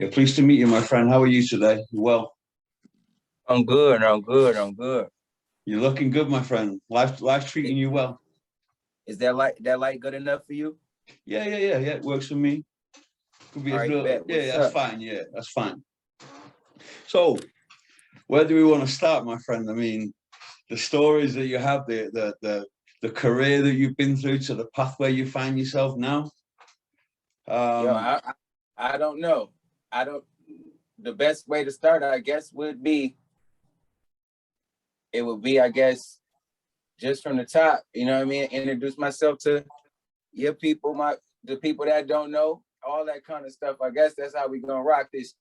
Yeah, pleased to meet you, my friend. How are you today? You well? I'm good. I'm good. I'm good. You're looking good, my friend. Life's treating you well. Is that light good enough for you? Yeah. It works for me. Could be All as right, real. bet. Yeah, What's that's up? fine. Yeah, that's fine. So, where do we want to start, my friend? I mean, the stories that you have, the career that you've been through to the pathway you find yourself now. Yo, Um, I don't know. I don't. The best way to start, I guess, I guess, just from the top. You know what I mean? Introduce myself to your people, the people that don't know, all that kind of stuff. I guess that's how we gonna rock this.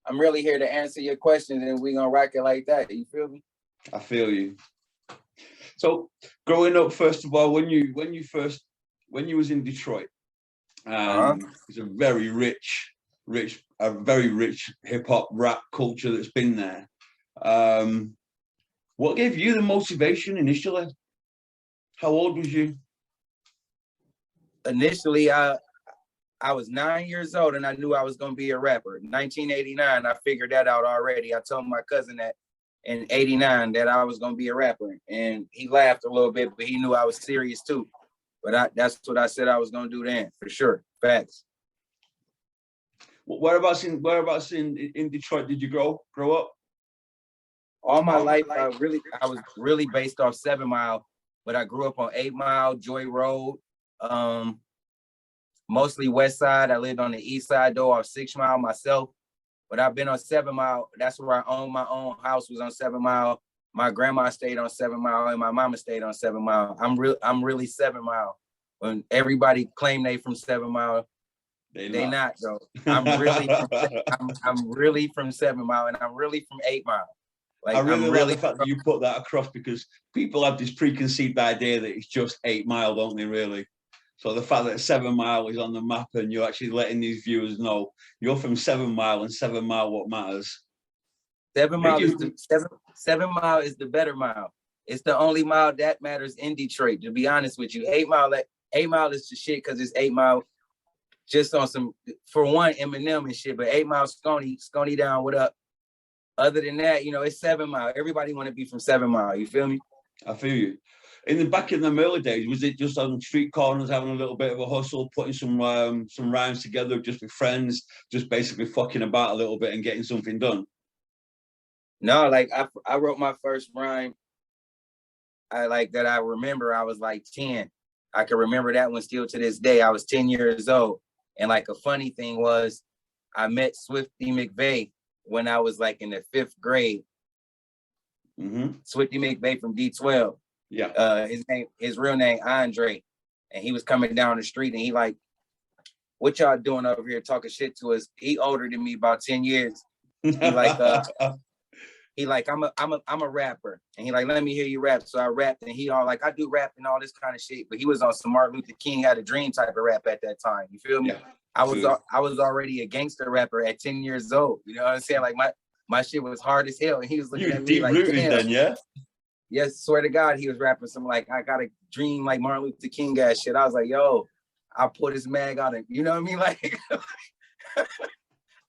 I'm really here to answer your questions, and we gonna rock it like that. You feel me? I feel you. So, growing up, first of all, when you was in Detroit. Uh-huh. It's a very rich hip hop rap culture that's been there. Um, what gave you the motivation initially? How old was you? Initially, I was 9 years old and I knew I was gonna be a rapper. In 1989, I figured that out already. I told my cousin that in '89 that I was gonna be a rapper, and he laughed a little bit, but he knew I was serious too. But that's what I said I was gonna do then, for sure. Facts. Whereabouts in Detroit did you grow up? All my life, I was really based off 7 Mile, but I grew up on 8 Mile, Joy Road, um, mostly West Side. I lived on the East Side though, off 6 Mile myself. But I've been on 7 Mile. That's where I own my own house. Was on 7 Mile. My grandma stayed on 7 Mile, and my mama stayed on 7 Mile. I'm really 7 Mile. When everybody claim they from 7 Mile, they not though. I'm really from 7 Mile, and I'm really from 8 Mile. I Like really I'm like the really fact that you put that across because people have this preconceived idea that it's just 8 Mile, don't they, really? So the fact that 7 Mile is on the map and you're actually letting these viewers know you're from 7 Mile and 7 Mile what matters. 7 Mile is the 7 Mile is the better mile. It's the only mile that matters in Detroit. To be honest with you, 8 Mile is the shit because it's 8 Mile just on some, for one, Eminem and shit. But 8 Mile Scony down. What up? Other than that, it's 7 Mile. Everybody want to be from 7 Mile. You feel me? I feel you. Back in the early days, was it just on street corners having a little bit of a hustle, putting some rhymes together just with friends, just basically fucking about a little bit and getting something done? No, like I wrote my first rhyme. I remember I was like 10. I can remember that one still to this day. I was 10 years old. And like a funny thing was I met Swifty McVeigh when I was like in the 5th grade. Mm-hmm. Swifty McVeigh from D12. Yeah. His real name, Andre. And he was coming down the street and he like, what y'all doing over here talking shit to us? He older than me about 10 years. He like, I'm a rapper. And he like, let me hear you rap. So I rapped and he all like, I do rap and all this kind of shit. But he was on some Martin Luther King Had a Dream type of rap at that time. You feel me? Yeah. I was already a gangster rapper at 10 years old. You know what I'm saying? Like my shit was hard as hell. And he was looking at me like, damn. Then, yeah? Yes, swear to God, he was rapping some like, I got a dream like Martin Luther King ass shit. I was like, yo, I'll put his mag on it. You know what I mean? Like,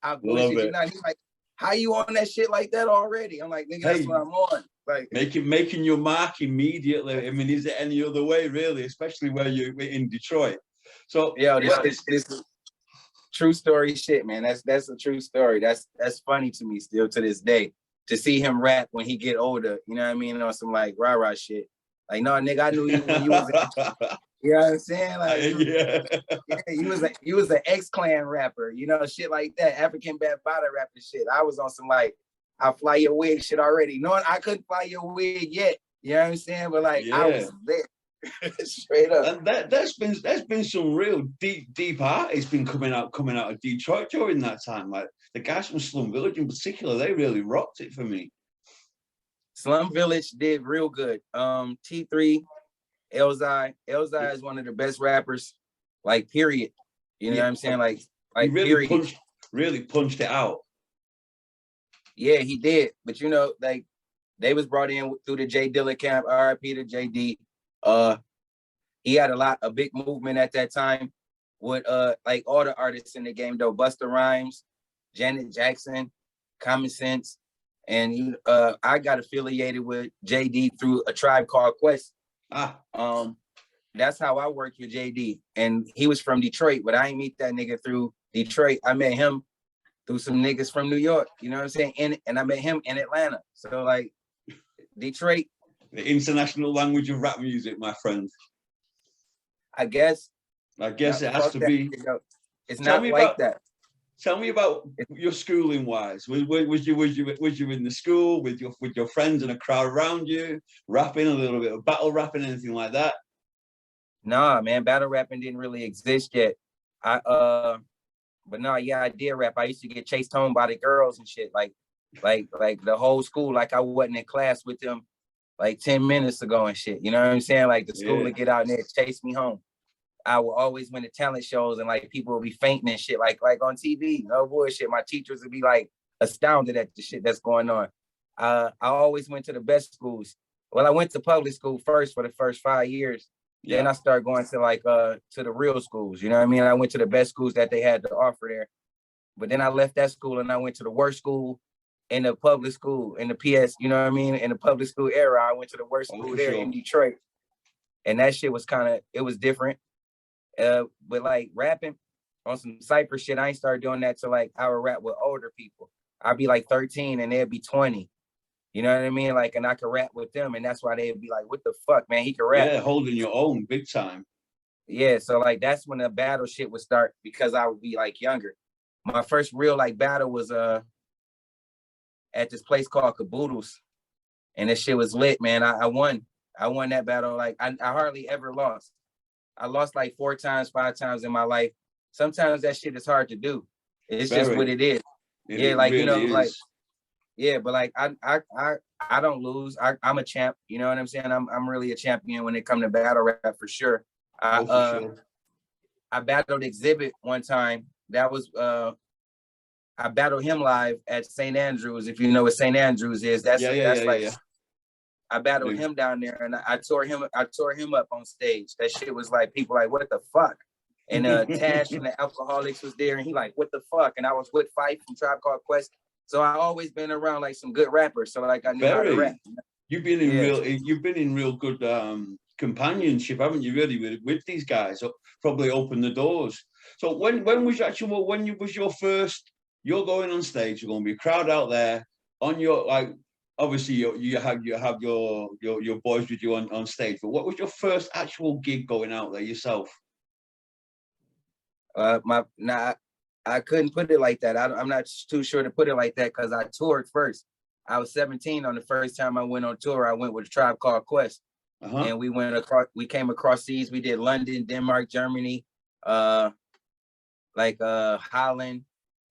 I bullshit you not. He's like, how you on that shit like that already? I'm like, nigga, that's what I'm on. Like making your mark immediately. I mean, is it any other way, really? Especially where you're in Detroit. So yo, this is true story shit, man. That's a true story. That's funny to me still to this day. To see him rap when he get older, you know what I mean? On some like rah-rah shit. Like, no, nigga, I knew you when you was you know what I'm saying? Like you was an X-Clan rapper, shit like that. African Bambaataa rapper shit. I was on some like I'll fly your wig shit already. Knowing I couldn't fly your wig yet. You know what I'm saying? But like I was there. Straight up. And there's been some real deep artists been coming out of Detroit during that time. Like the guys from Slum Village in particular, they really rocked it for me. Slum Village did real good. T3, Elzai is one of the best rappers, like period. You know what I'm saying? Like he really period. punched it out. Yeah, he did. But like they was brought in through the J Dilla camp, RIP to JD. He had a big movement at that time with like all the artists in the game though. Busta Rhymes, Janet Jackson, Common Sense, and I got affiliated with JD through A Tribe Called Quest. That's how I worked with JD, and he was from Detroit, but I ain't meet that nigga through Detroit. I met him through some niggas from New York. You know what I'm saying? And I met him in Atlanta. So like Detroit, the international language of rap music, my friend. I guess it has to be. It's not like that. Tell me about your schooling wise. Was you in the school with your friends and a crowd around you, rapping a little bit of battle rapping, anything like that? Nah, man, battle rapping didn't really exist yet. But no, yeah, I did rap. I used to get chased home by the girls and shit. Like the whole school, like I wasn't in class with them like 10 minutes ago and shit. You know what I'm saying? Like the school would get out and they'd chase me home. I would always win the talent shows and like people would be fainting and shit, like on TV. No bullshit. My teachers would be like astounded at the shit that's going on. I always went to the best schools. Well, I went to public school first for the first 5 years. Yeah. Then I started going to like to the real schools. You know what I mean? I went to the best schools that they had to offer there. But then I left that school and I went to the worst school in the public school, in the PS, you know what I mean? In the public school era, I went to the worst school there in Detroit. And that shit was it was different. But like rapping on some cypher shit, I ain't started doing that till like I would rap with older people. I'd be like 13 and they'd be 20. You know what I mean? Like, and I could rap with them, and that's why they'd be like, "What the fuck, man? He can rap." Yeah, holding your own big time. Yeah, so like that's when the battle shit would start because I would be like younger. My first real like battle was at this place called Caboodles, and this shit was lit, man. I won that battle. Like I hardly ever lost. I lost like 4 times, 5 times in my life. Sometimes that shit is hard to do. It's just what it is. Yeah, like really, you know, like yeah, but like I don't lose. I'm a champ. You know what I'm saying? I'm really a champion when it comes to battle rap for sure. I battled Exhibit one time. That was I battled him live at St. Andrews. If you know what St. Andrews is, that's like I battled him down there, and I tore him up on stage. That shit was like people like, what the fuck? And Tash from the Alcoholics was there, and he like, what the fuck? And I was with Fife from Tribe Called Quest. So I always been around like some good rappers. So like I knew how to rap. You've been in real good companionship, haven't you? Really with these guys. Probably opened the doors. So when was your first? You're going on stage. You're going to be a crowd out there on your like. Obviously, you have your boys with you on stage. But what was your first actual gig going out there yourself? I couldn't put it like that. I'm not too sure to put it like that because I toured first. I was 17 on the first time I went on tour. I went with a Tribe Called Quest, and we came across seas. We did London, Denmark, Germany, Holland,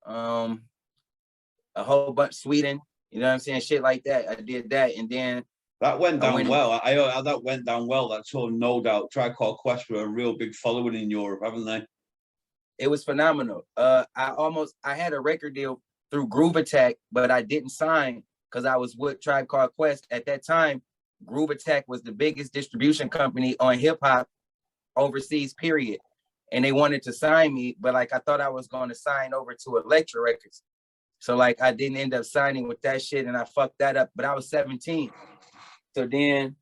a whole bunch, Sweden. You know what I'm saying? Shit like that. I did that, and then that went down well. That went down well. That tour, no doubt. Tribe Called Quest were a real big following in Europe, haven't they? It was phenomenal. I had a record deal through Groove Attack, but I didn't sign because I was with Tribe Called Quest. At that time, Groove Attack was the biggest distribution company on hip hop overseas, period. And they wanted to sign me, but like I thought I was going to sign over to Elektra Records. So like I didn't end up signing with that shit, and I fucked that up. But I was 17. So then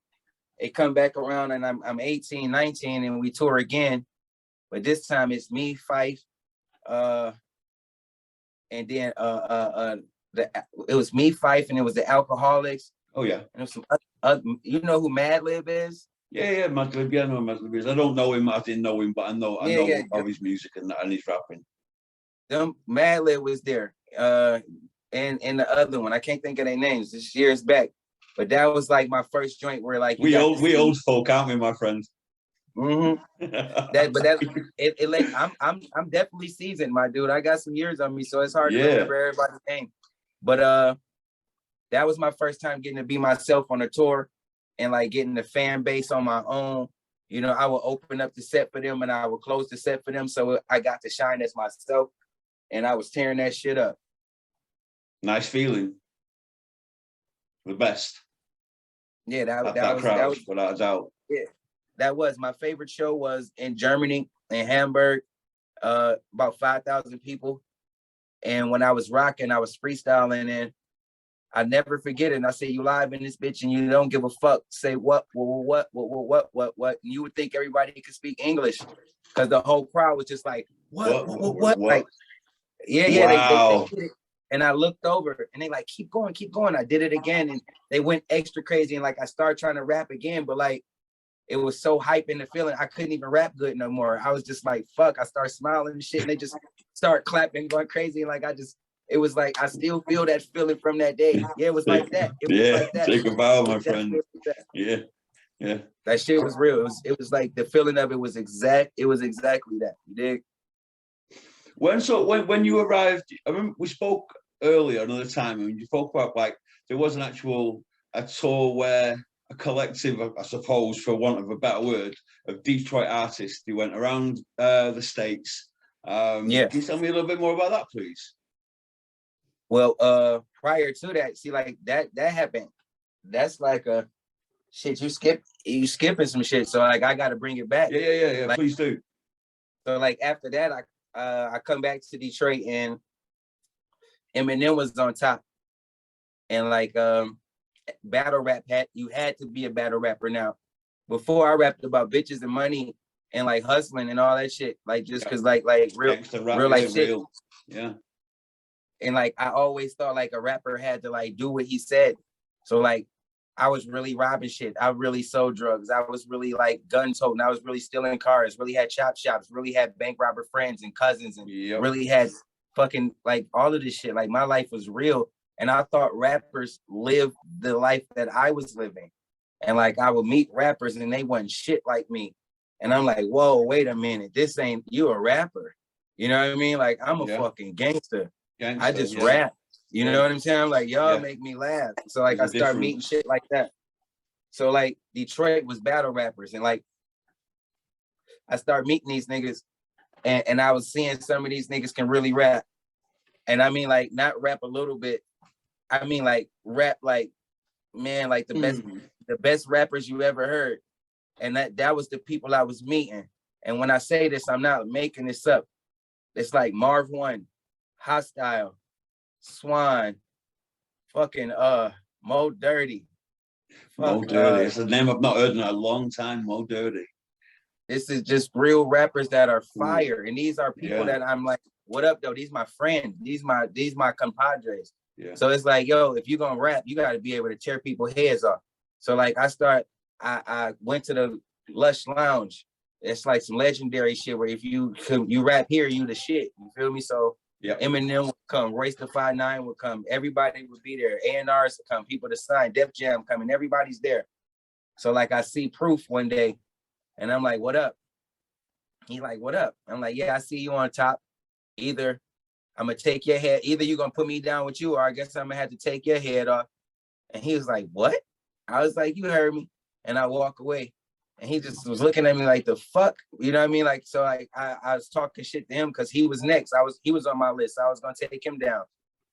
it come back around and I'm 18, 19, and we tour again. But this time it's me, Fife, and then it was me, Fife, and it was the Alcoholics. Oh yeah. And some you know who Madlib is? Yeah, Madlib. Yeah, I know who Madlib is. I don't know him. I didn't know him, but I know of his music and his rapping. Them Madlib was there, and the other one I can't think of their names. This years back, but that was like my first joint where like we old folk, aren't we, my friend? Mm-hmm. I'm definitely seasoned, my dude. I got some years on me, so it's hard to remember everybody's name. But that was my first time getting to be myself on a tour and like getting the fan base on my own. You know, I would open up the set for them and I would close the set for them, so I got to shine as myself, and I was tearing that shit up. Nice feeling. The best. Yeah, that was without a doubt. Yeah. That was my favorite show. Was in Germany, in Hamburg, about 5,000 people. And when I was rocking, I was freestyling, and I never forget it. And I say, you live in this bitch and you don't give a fuck. Say what? And you would think everybody could speak English because the whole crowd was just like, what? Like, yeah, Wow. they did it. And I looked over and they like, keep going. I did it again. And they went extra crazy. And like, I started trying to rap again, but like, it was so hype in the feeling. I couldn't even rap good no more. I was just like, fuck. I started smiling and shit. And they just start clapping, going crazy. And like, it was like, I still feel that feeling from that day. Yeah, it was like that. It was like that. Take a bow, my friend. Yeah. That shit was real. It was like the feeling of it was exactly that. You dig? When you arrived, I remember we spoke earlier another time, and you spoke about like there was a tour where a collective, I suppose, for want of a better word, of Detroit artists who went around the States. Can you tell me a little bit more about that, please? Well, prior to that, see, like that happened. That's like a shit. You skipping some shit. So like, I got to bring it back. Yeah. Like, please do. So like after that, I come back to Detroit and Eminem was on top, and like battle rap you had to be a battle rapper. Now, before I rapped about bitches and money and like hustling and all that shit, like just cause like real like shit. Real. Yeah. And like I always thought like a rapper had to like do what he said. So like I was really robbing shit. I really sold drugs. I was really like gun toting. I was really stealing cars, really had chop shops, really had bank robber friends and cousins, and really had fucking like all of this shit. Like my life was real. And I thought rappers lived the life that I was living. And like I would meet rappers and they wasn't shit like me. And I'm like, whoa, wait a minute. This ain't you a rapper. You know what I mean? Like I'm a fucking gangster. I just rap. You know what I'm saying? I'm like, y'all make me laugh. So like I start meeting shit like that. So like Detroit was battle rappers, and like I start meeting these niggas, and I was seeing some of these niggas can really rap. And I mean like not rap a little bit. I mean like rap like, man, like the best rappers you ever heard. And that was the people I was meeting. And when I say this, I'm not making this up. It's like Marv One, Hostile, Swan, fucking Mo Dirty. Mo Dirty. It's a name I've not heard in a long time. Mo Dirty. This is just real rappers that are fire. And these are people that I'm like, what up though? These my friends. These my compadres. Yeah. So it's like, yo, if you're gonna rap, you gotta be able to tear people's heads off. So like I went to the Lush Lounge. It's like some legendary shit where if you rap here, you the shit. You feel me? So Eminem would come, Royce the 5'9" would come, everybody would be there, A&Rs would come, people to sign, Def Jam coming, everybody's there. So like I see Proof one day, and I'm like, what up? He's like, what up? I'm like, yeah, I see you on top. Either I'm gonna take your head, either you're gonna put me down with you, or I guess I'm gonna have to take your head off. And he was like, what? I was like, you heard me. And I walk away. And he just was looking at me like, the fuck? You know what I mean? Like, so I was talking shit to him because he was next. He was on my list. I was going to take him down.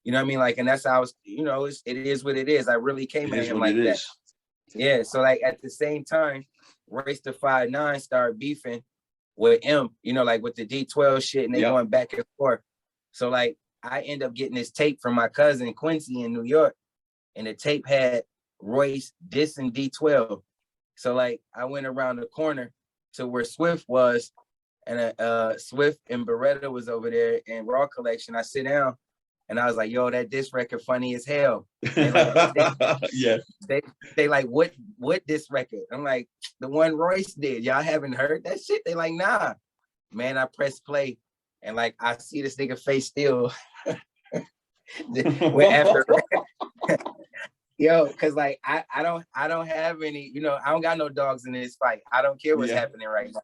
You know what I mean? Like, and that's how I was, you know, it is what it is. I really came at him like that. Yeah. So like at the same time, Royce the 5'9" started beefing with him, you know, like with the D12 shit, and they going back and forth. So like I end up getting this tape from my cousin Quincy in New York, and the tape had Royce dissing D12. So like I went around the corner to where Swift was, and Swift and Beretta was over there in Raw Collection. I sit down and I was like, yo, that diss record funny as hell. They like, they like, what diss record? I'm like, the one Royce did. Y'all haven't heard that shit? They like, nah. Man, I press play and like I see this nigga face still. After yo, cause like I don't have any, you know, I don't got no dogs in this fight. I don't care what's happening right now.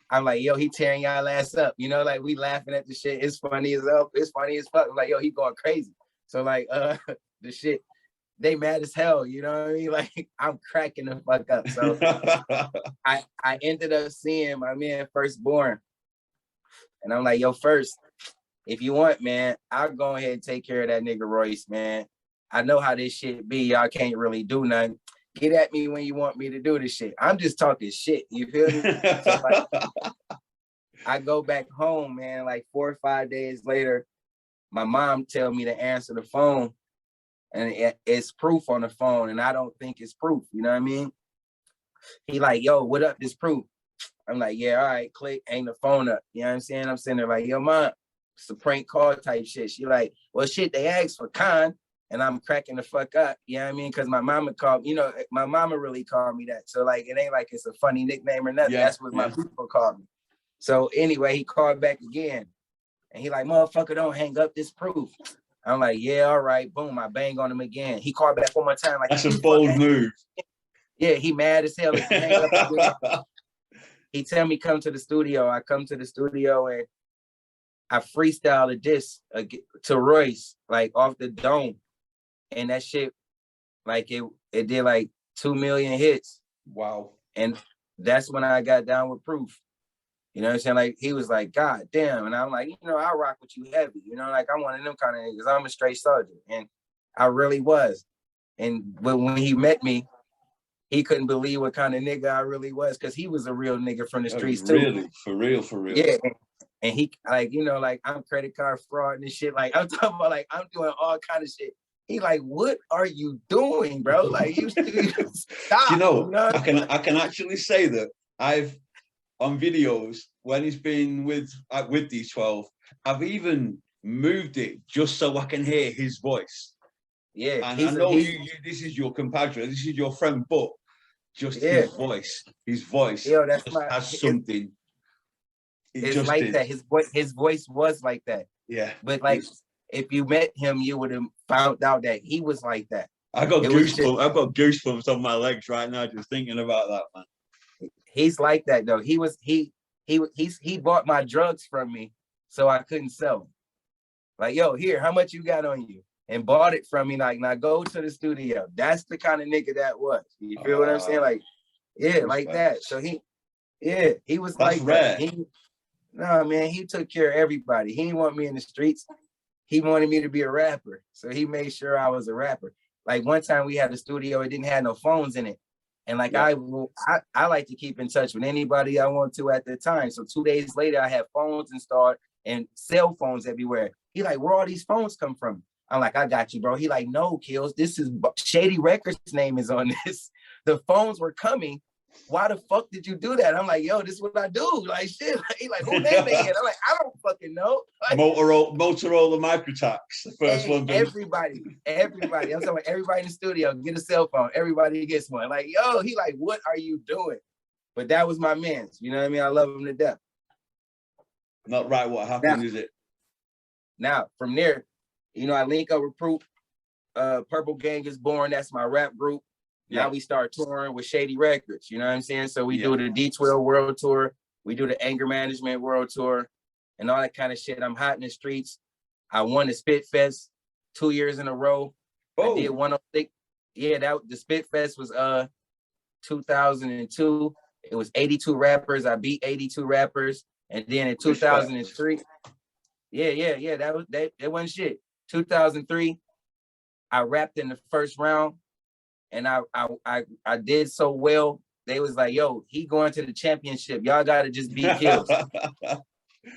I'm like, yo, he tearing y'all ass up. You know, like we laughing at the shit. It's funny as hell. It's funny as fuck. I'm like, yo, he going crazy. So like the shit, they mad as hell. You know what I mean? Like I'm cracking the fuck up. So I ended up seeing my man Firstborn. And I'm like, yo, First, if you want, man, I'll go ahead and take care of that nigga Royce, man. I know how this shit be. Y'all can't really do nothing. Get at me when you want me to do this shit. I'm just talking shit. You feel me? So like, I go back home, man, like 4 or 5 days later, my mom tell me to answer the phone, and it's proof on the phone, and I don't think it's proof. You know what I mean? He like, yo, what up? This proof. I'm like, yeah, all right, click, hang the phone up. You know what I'm saying? I'm sitting there like, yo, mom, it's a prank call type shit. She like, well, shit, they asked for Khan, and I'm cracking the fuck up. You know what I mean? Because my mama called, you know, my mama really called me that. So like, it ain't like it's a funny nickname or nothing. Yeah, that's what my people called me. So anyway, he called back again, and he like, motherfucker, don't hang up this proof. I'm like, yeah, all right, boom, I bang on him again. He called back one more time. Like, that's a bold move. Yeah, he mad as hell. If you hang up again, he tell me come to the studio. I come to the studio and I freestyle a diss to Royce, like off the dome. And that shit, like it did like 2 million hits. Wow. And that's when I got down with Proof. You know what I'm saying? Like, he was like, God damn. And I'm like, you know, I rock with you heavy. You know, like, I'm one of them kind of niggas. I'm a straight soldier. And I really was. And when he met me, he couldn't believe what kind of nigga I really was, because he was a real nigga from the streets too. Really? For real, for real. Yeah. And he, like, you know, like, I'm credit card fraud and shit. Like, I'm talking about, like, I'm doing all kind of shit. He like, what are you doing, bro? Like, you stop. You know, I can actually say that I've, on videos, when he's been with these 12, I've even moved it just so I can hear his voice. Yeah. And I know this is your compadre, this is your friend, but just his voice Yo, that's just has something. It's just like that. His voice was like that. Yeah. But like, if you met him, you would have found out that he was like that. I got goosebumps. I've got goosebumps on my legs right now just thinking about that, man. He's like that though. He bought my drugs from me, so I couldn't sell them. Like, yo, here, how much you got on you? And bought it from me. Like, now go to the studio. That's the kind of nigga that was. You feel what I'm saying? Like, yeah, like that. So he was like rare. that. No, man, he took care of everybody. He didn't want me in the streets. He wanted me to be a rapper. So he made sure I was a rapper. Like, one time we had a studio, it didn't have no phones in it. And like, I like to keep in touch with anybody I want to at the time. So 2 days later, I had phones installed and cell phones everywhere. He like, where all these phones come from? I'm like, I got you, bro. He like, no, Killz, this is Shady Records' name is on this. The phones were coming. Why the fuck did you do that? I'm like, yo, this is what I do. Like, shit. He like, who name it? I'm like, I don't fucking know. Like, Motorola Microtax, the first one. Everybody. I'm talking about everybody in the studio, get a cell phone. Everybody gets one. Like, yo, he like, what are you doing? But that was my man's. You know what I mean? I love him to death. Not right what happened, is it? Now, from there, you know, I link up with Proof. Purple Gang is born. That's my rap group. Yeah. Now we start touring with Shady Records. You know what I'm saying? So we do the D12 World Tour. We do the Anger Management World Tour and all that kind of shit. I'm hot in the streets. I won the Spit Fest 2 years in a row. I did 106. Yeah, the Spit Fest was 2002. It was 82 rappers. I beat 82 rappers. And then in 2003, that wasn't shit. 2003, I rapped in the first round. And I did so well. They was like, yo, he going to the championship. Y'all gotta just beat Killz.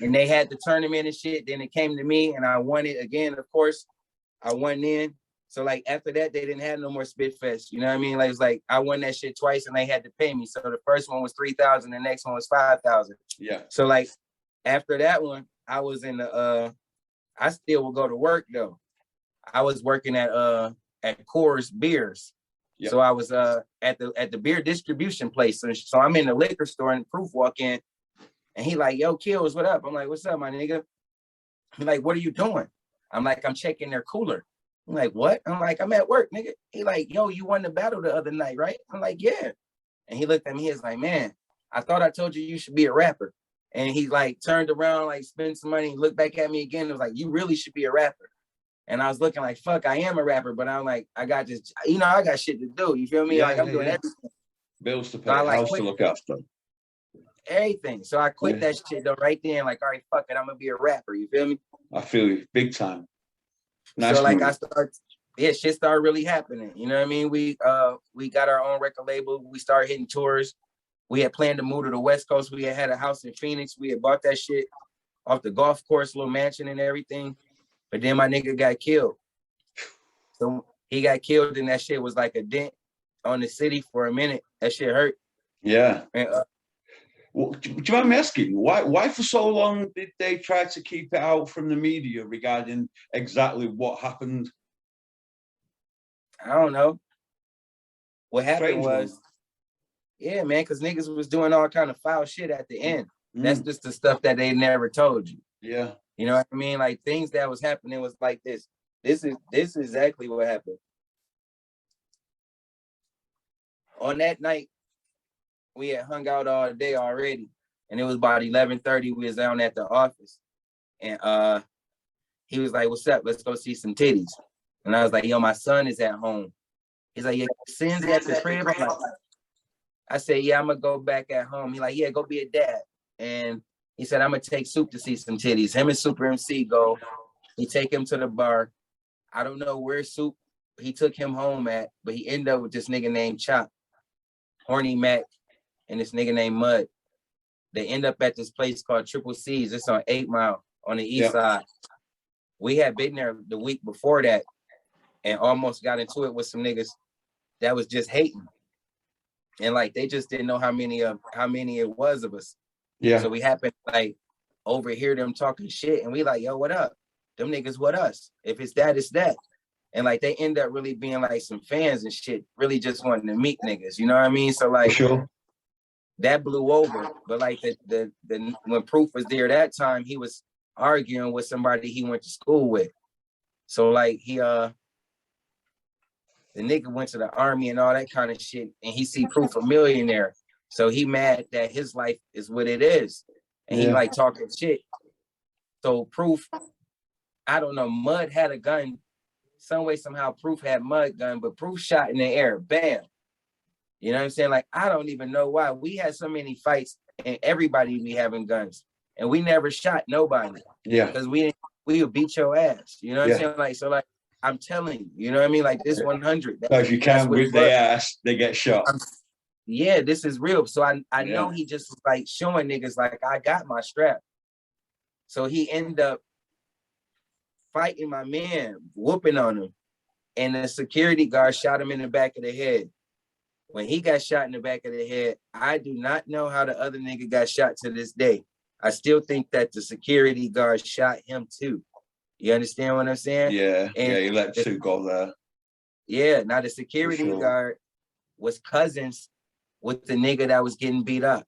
And they had the tournament and shit. Then it came to me and I won it again, of course. I won in. So like after that, they didn't have no more Spit Fest. You know what I mean? Like, it's like I won that shit twice and they had to pay me. So the first one was 3,000, the next one was 5,000. Yeah. So like after that one, I was in the I still would go to work though. I was working at Coors Beers. Yep. So I was at the beer distribution place. So I'm in the liquor store and Proof walk in and he like, yo, Killz, what up? I'm like, what's up, my nigga? He like, what are you doing? I'm like, I'm checking their cooler. I'm like, what? I'm like, I'm at work, nigga. He like, yo, you won the battle the other night, right? I'm like, yeah. And he looked at me, he was like, man, I thought I told you you should be a rapper. And he like turned around, like spent some money, looked back at me again. It was like, you really should be a rapper. And I was looking like, fuck, I am a rapper, but I'm like, I got this, you know, I got shit to do. You feel me? Yeah, like I'm doing everything. Bills to pay, house to look after. Everything. So I quit that shit though right then. Like, all right, fuck it, I'm gonna be a rapper. You feel me? I feel you, big time. Nice so like shit started really happening. You know what I mean? We got our own record label. We started hitting tours. We had planned to move to the West Coast. We had a house in Phoenix. We had bought that shit off the golf course, little mansion and everything. But then my nigga got killed. So he got killed, and that shit was like a dent on the city for a minute. That shit hurt. Yeah. And, Well, do you mind me asking why for so long did they try to keep it out from the media regarding exactly what happened? I don't know. What happened Strange was, one. yeah, man, because niggas was doing all kind of foul shit at the end. That's Mm, just the stuff that they never told you. yeah. You know what I mean? Like things that was happening was like this. This is exactly what happened. On that night, we had hung out all day already, and it was about 11:30. We was down at the office, and he was like, "What's up? Let's go see some titties." And I was like, "Yo, my son is at home." He's like, "Yeah, Sin's at the crib." I'm like, I said, "Yeah, I'm gonna go back at home." He like, "Yeah, go be a dad." And he said, "I'm gonna take Soup to see some titties." Him and Super MC go. He take him to the bar. I don't know where Soup he took him home at, but he ended up with this nigga named Chop, Horny Mac, and this nigga named Mud. They end up at this place called Triple C's. It's on 8 Mile on the east side. We had been there the week before that and almost got into it with some niggas that was just hating. And like they just didn't know how many it was of us. Yeah. So we happened to like overhear them talking shit, and we like, "Yo, what up? Them niggas with us. If it's that, it's that." And like they end up really being like some fans and shit, really just wanting to meet niggas. You know what I mean? So like Sure. that blew over. But like the when Proof was there that time, he was arguing with somebody he went to school with. So like the nigga went to the army and all that kind of shit, and he see Proof a millionaire. So he mad that his life is what it is. And he like talking shit. So Proof, I don't know, Mud had a gun. Some way, somehow Proof had Mud gun, but Proof shot in the air. Bam. You know what I'm saying? Like, I don't even know why. We had so many fights and everybody be having guns. And we never shot nobody. Yeah. Because we would beat your ass. You know what I'm saying? Like, so like, I'm telling you, you know what I mean? Like this 100. So if you can't whip their ass, they get shot. Yeah, this is real. So I know he just was like showing niggas like I got my strap. So he ended up fighting my man, whooping on him. And the security guard shot him in the back of the head. When he got shot in the back of the head, I do not know how the other nigga got shot to this day. I still think that the security guard shot him too. You understand what I'm saying? Yeah, and he let two go there. Yeah, now the security guard was cousins with the nigga that was getting beat up.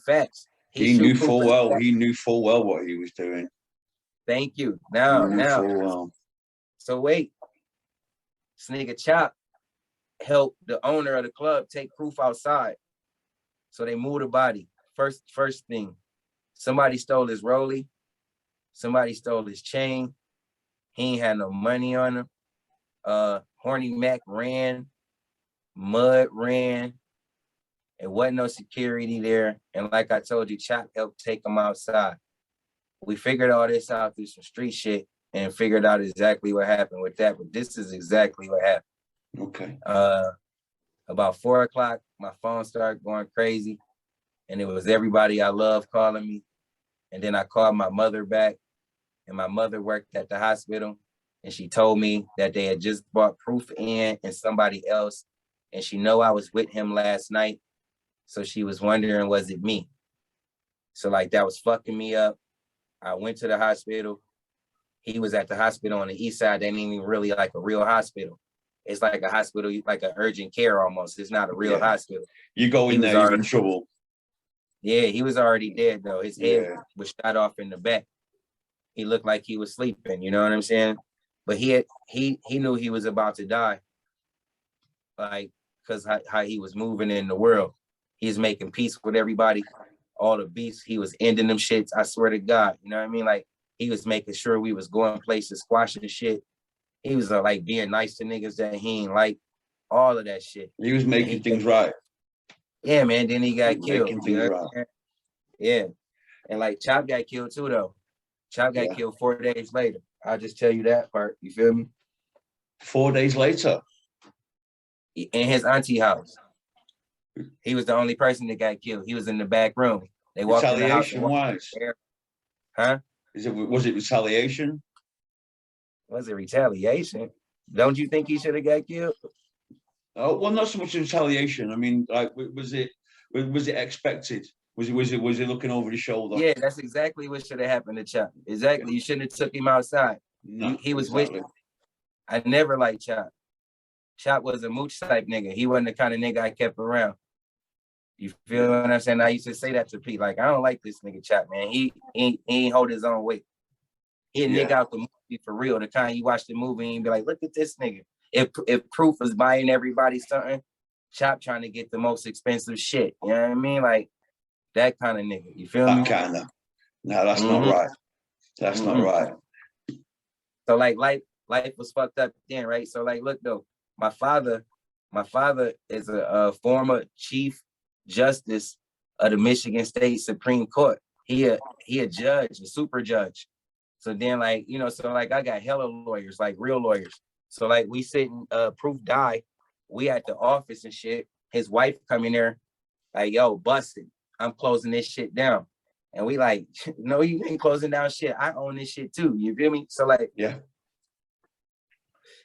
Facts. He knew full well what he was doing. Thank you. Now. So wait, this nigga Chop helped the owner of the club take Proof outside. So they moved the body. First thing, somebody stole his rollie. Somebody stole his chain. He ain't had no money on him. Horny Mac ran. Mud ran. It wasn't no security there. And like I told you, Chop helped take him outside. We figured all this out through some street shit and figured out exactly what happened with that. But this is exactly what happened. Okay. About 4 o'clock, my phone started going crazy. And it was everybody I love calling me. And then I called my mother back. And my mother worked at the hospital. And she told me that they had just brought Proof in and somebody else. And she know I was with him last night. So she was wondering, was it me? So like that was fucking me up. I went to the hospital. He was at the hospital on the east side. That ain't even really like a real hospital. It's like a hospital, like an urgent care almost. It's not a real hospital. You go in there, you're in trouble. Yeah, he was already dead though. His head was shot off in the back. He looked like he was sleeping, you know what I'm saying? But he knew he was about to die. Like, because how he was moving in the world. He's making peace with everybody. All the beefs, he was ending them shits. I swear to God, you know what I mean? Like, he was making sure we was going places, squashing shit. He was like being nice to niggas that he ain't like, all of that shit. He was making things right. Yeah, man. Then he got killed. Yeah. And like Chop got killed too, though. Chop got killed 4 days later. I'll just tell you that part. You feel me? 4 days later? In his auntie house. He was the only person that got killed. He was in the back room. They walked in the house. Retaliation-wise? Huh? Was it retaliation? Was it retaliation? Don't you think he should have got killed? Oh, well, not so much retaliation. I mean, like, was it expected? Was he looking over his shoulder? Yeah, that's exactly what should have happened to Chop. Exactly. You shouldn't have took him outside. No, he was exactly. with. I never liked Chop. Chop was a mooch type nigga. He wasn't the kind of nigga I kept around. You feel what I'm saying? I used to say that to Pete. Like, I don't like this nigga Chop, man. He ain't hold his own weight. He a nigga out the movie for real. The kind you watch the movie and be like, look at this nigga. If Proof was buying everybody something, Chop trying to get the most expensive shit. You know what I mean? Like that kind of nigga. You feel me? That kind of. No, that's not right. That's not right. So like life was fucked up then, right? So like, look though, my father is a former chief justice of the Michigan State Supreme Court. He a judge, a super judge. So then like, you know, so like I got hella lawyers, like real lawyers. So like we sitting, Proof died. We at the office and shit. His wife come in there, like, yo, busted. I'm closing this shit down. And we like, no, you ain't closing down shit. I own this shit too. You feel me? So like,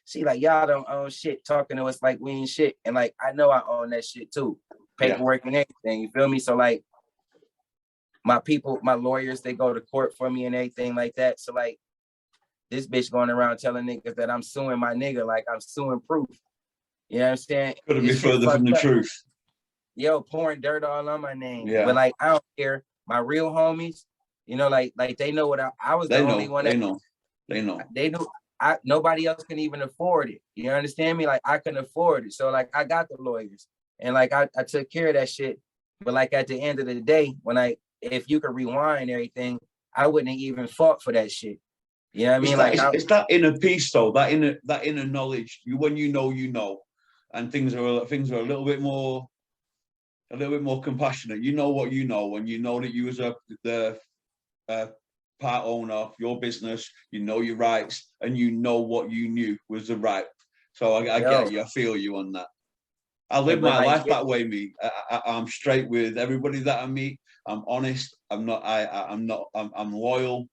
she like, y'all don't own shit, talking to us like we ain't shit. And like, I know I own that shit too. Paperwork and everything. You feel me? So like, my people, my lawyers, they go to court for me and everything like that. So like, this bitch going around telling niggas that I'm suing my nigga, like I'm suing Proof. You know what I'm saying? Couldn't be further from the truth. Yo, pouring dirt all on my name. Yeah. But like, I don't care. My real homies, you know, like they know what I was the only one. They know. They knew. Nobody else can even afford it. You understand me? Like I couldn't afford it. So like I got the lawyers and like I took care of that shit. But like at the end of the day, if you could rewind everything, I wouldn't have even fought for that shit. You know what I mean? It's that inner peace though, that inner knowledge. When you know, and things are a little bit more compassionate. You know what you know, and you know that you as the part owner of your business, you know your rights, and you know what you knew was the right. So I get you. I feel you on that. I live my life that way, me. I'm straight with everybody that I meet. I'm honest. I'm loyal.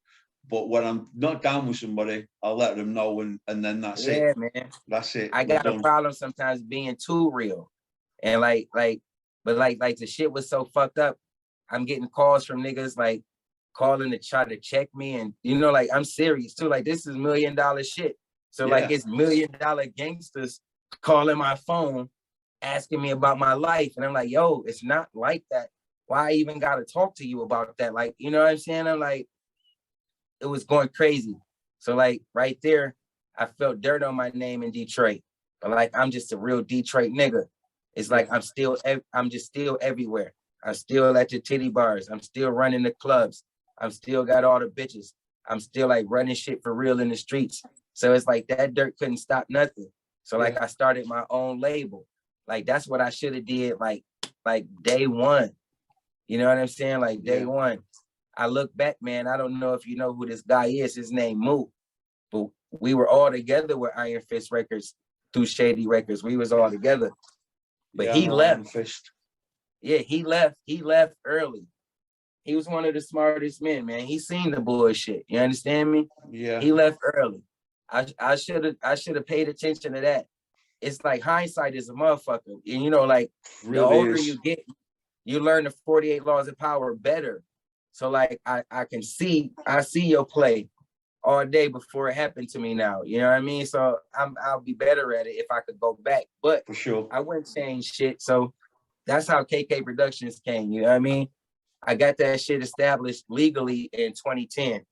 But when I'm not down with somebody, I'll let them know, and then that's it. Yeah, man. That's it. I got a problem sometimes being too real, and but the shit was so fucked up. I'm getting calls from niggas like calling to try to check me, and you know, like I'm serious too. Like this is $1 million shit. So like it's $1 million gangsters calling my phone, asking me about my life, and I'm like, yo, it's not like that. Why I even gotta talk to you about that? Like, you know what I'm saying? I'm like, it was going crazy. So like right there, I felt dirt on my name in Detroit. But like I'm just a real Detroit nigga. It's like I'm just still everywhere. I'm still at the titty bars. I'm still running the clubs. I'm still got all the bitches. I'm still like running shit for real in the streets. So it's like that dirt couldn't stop nothing. So like I started my own label. Like that's what I should have did like day one. You know what I'm saying? Like day one. I look back, man, I don't know if you know who this guy is. His name Moo. But we were all together with Iron Fist Records through Shady Records. We was all together. But he left. Yeah, he left. He left early. He was one of the smartest men, man. He seen the bullshit. You understand me? Yeah. He left early. I should have paid attention to that. It's like hindsight is a motherfucker. And you know, like really the older you get, you learn the 48 laws of power better. So like I see your play all day before it happened to me now. You know what I mean? So I'll be better at it if I could go back. But for sure, I wouldn't change shit. So that's how KK Productions came. You know what I mean? I got that shit established legally in 2010.